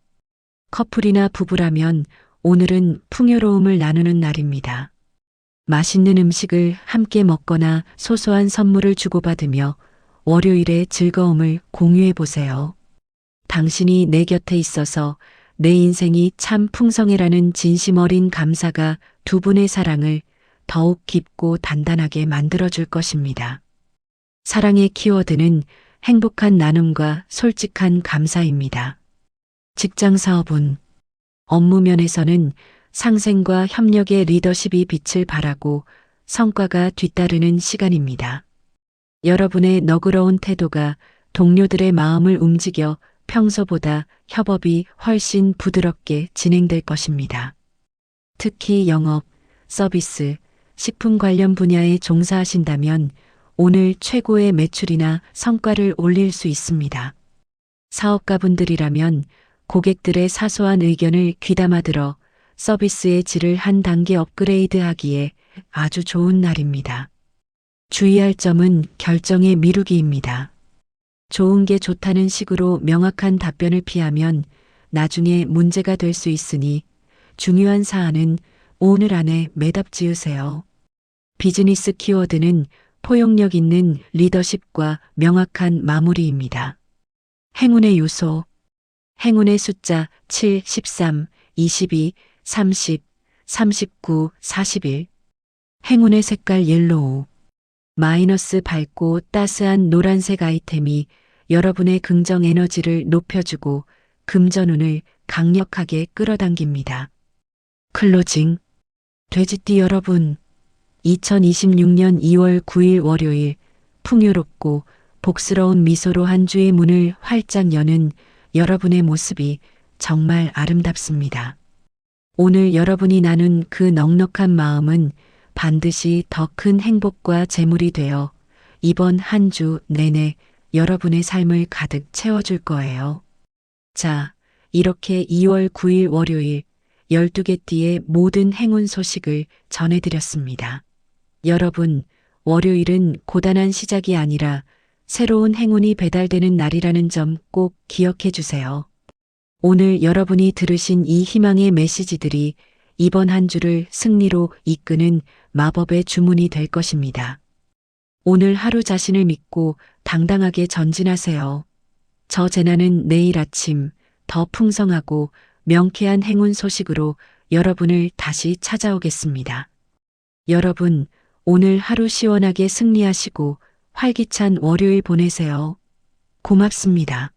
커플이나 부부라면 오늘은 풍요로움을 나누는 날입니다. 맛있는 음식을 함께 먹거나 소소한 선물을 주고받으며 월요일의 즐거움을 공유해 보세요. 당신이 내 곁에 있어서 내 인생이 참 풍성해라는 진심 어린 감사가 두 분의 사랑을 더욱 깊고 단단하게 만들어줄 것입니다. 사랑의 키워드는 행복한 나눔과 솔직한 감사입니다. 직장 사업운. 업무 면에서는 상생과 협력의 리더십이 빛을 발하고 성과가 뒤따르는 시간입니다. 여러분의 너그러운 태도가 동료들의 마음을 움직여 평소보다 협업이 훨씬 부드럽게 진행될 것입니다. 특히 영업, 서비스, 식품 관련 분야에 종사하신다면 오늘 최고의 매출이나 성과를 올릴 수 있습니다. 사업가분들이라면 고객들의 사소한 의견을 귀담아 들어 서비스의 질을 한 단계 업그레이드하기에 아주 좋은 날입니다. 주의할 점은 결정의 미루기입니다. 좋은 게 좋다는 식으로 명확한 답변을 피하면 나중에 문제가 될 수 있으니 중요한 사안은 오늘 안에 매답 지으세요. 비즈니스 키워드는 포용력 있는 리더십과 명확한 마무리입니다. 행운의 요소. 행운의 숫자 7, 13, 22, 30, 39, 41. 행운의 색깔 옐로우. 마이너스 밝고 따스한 노란색 아이템이 여러분의 긍정 에너지를 높여주고 금전운을 강력하게 끌어당깁니다. 클로징. 돼지띠 여러분, 2026년 2월 9일 월요일 풍요롭고 복스러운 미소로 한 주의 문을 활짝 여는 여러분의 모습이 정말 아름답습니다. 오늘 여러분이 나눈 그 넉넉한 마음은 반드시 더 큰 행복과 재물이 되어 이번 한 주 내내 여러분의 삶을 가득 채워줄 거예요. 자, 이렇게 2월 9일 월요일 12개 띠의 모든 행운 소식을 전해드렸습니다. 여러분, 월요일은 고단한 시작이 아니라 새로운 행운이 배달되는 날이라는 점 꼭 기억해 주세요. 오늘 여러분이 들으신 이 희망의 메시지들이 이번 한 주를 승리로 이끄는 마법의 주문이 될 것입니다. 오늘 하루 자신을 믿고 당당하게 전진하세요. 저 재나는 내일 아침 더 풍성하고 명쾌한 행운 소식으로 여러분을 다시 찾아오겠습니다. 여러분, 오늘 하루 시원하게 승리하시고 활기찬 월요일 보내세요. 고맙습니다.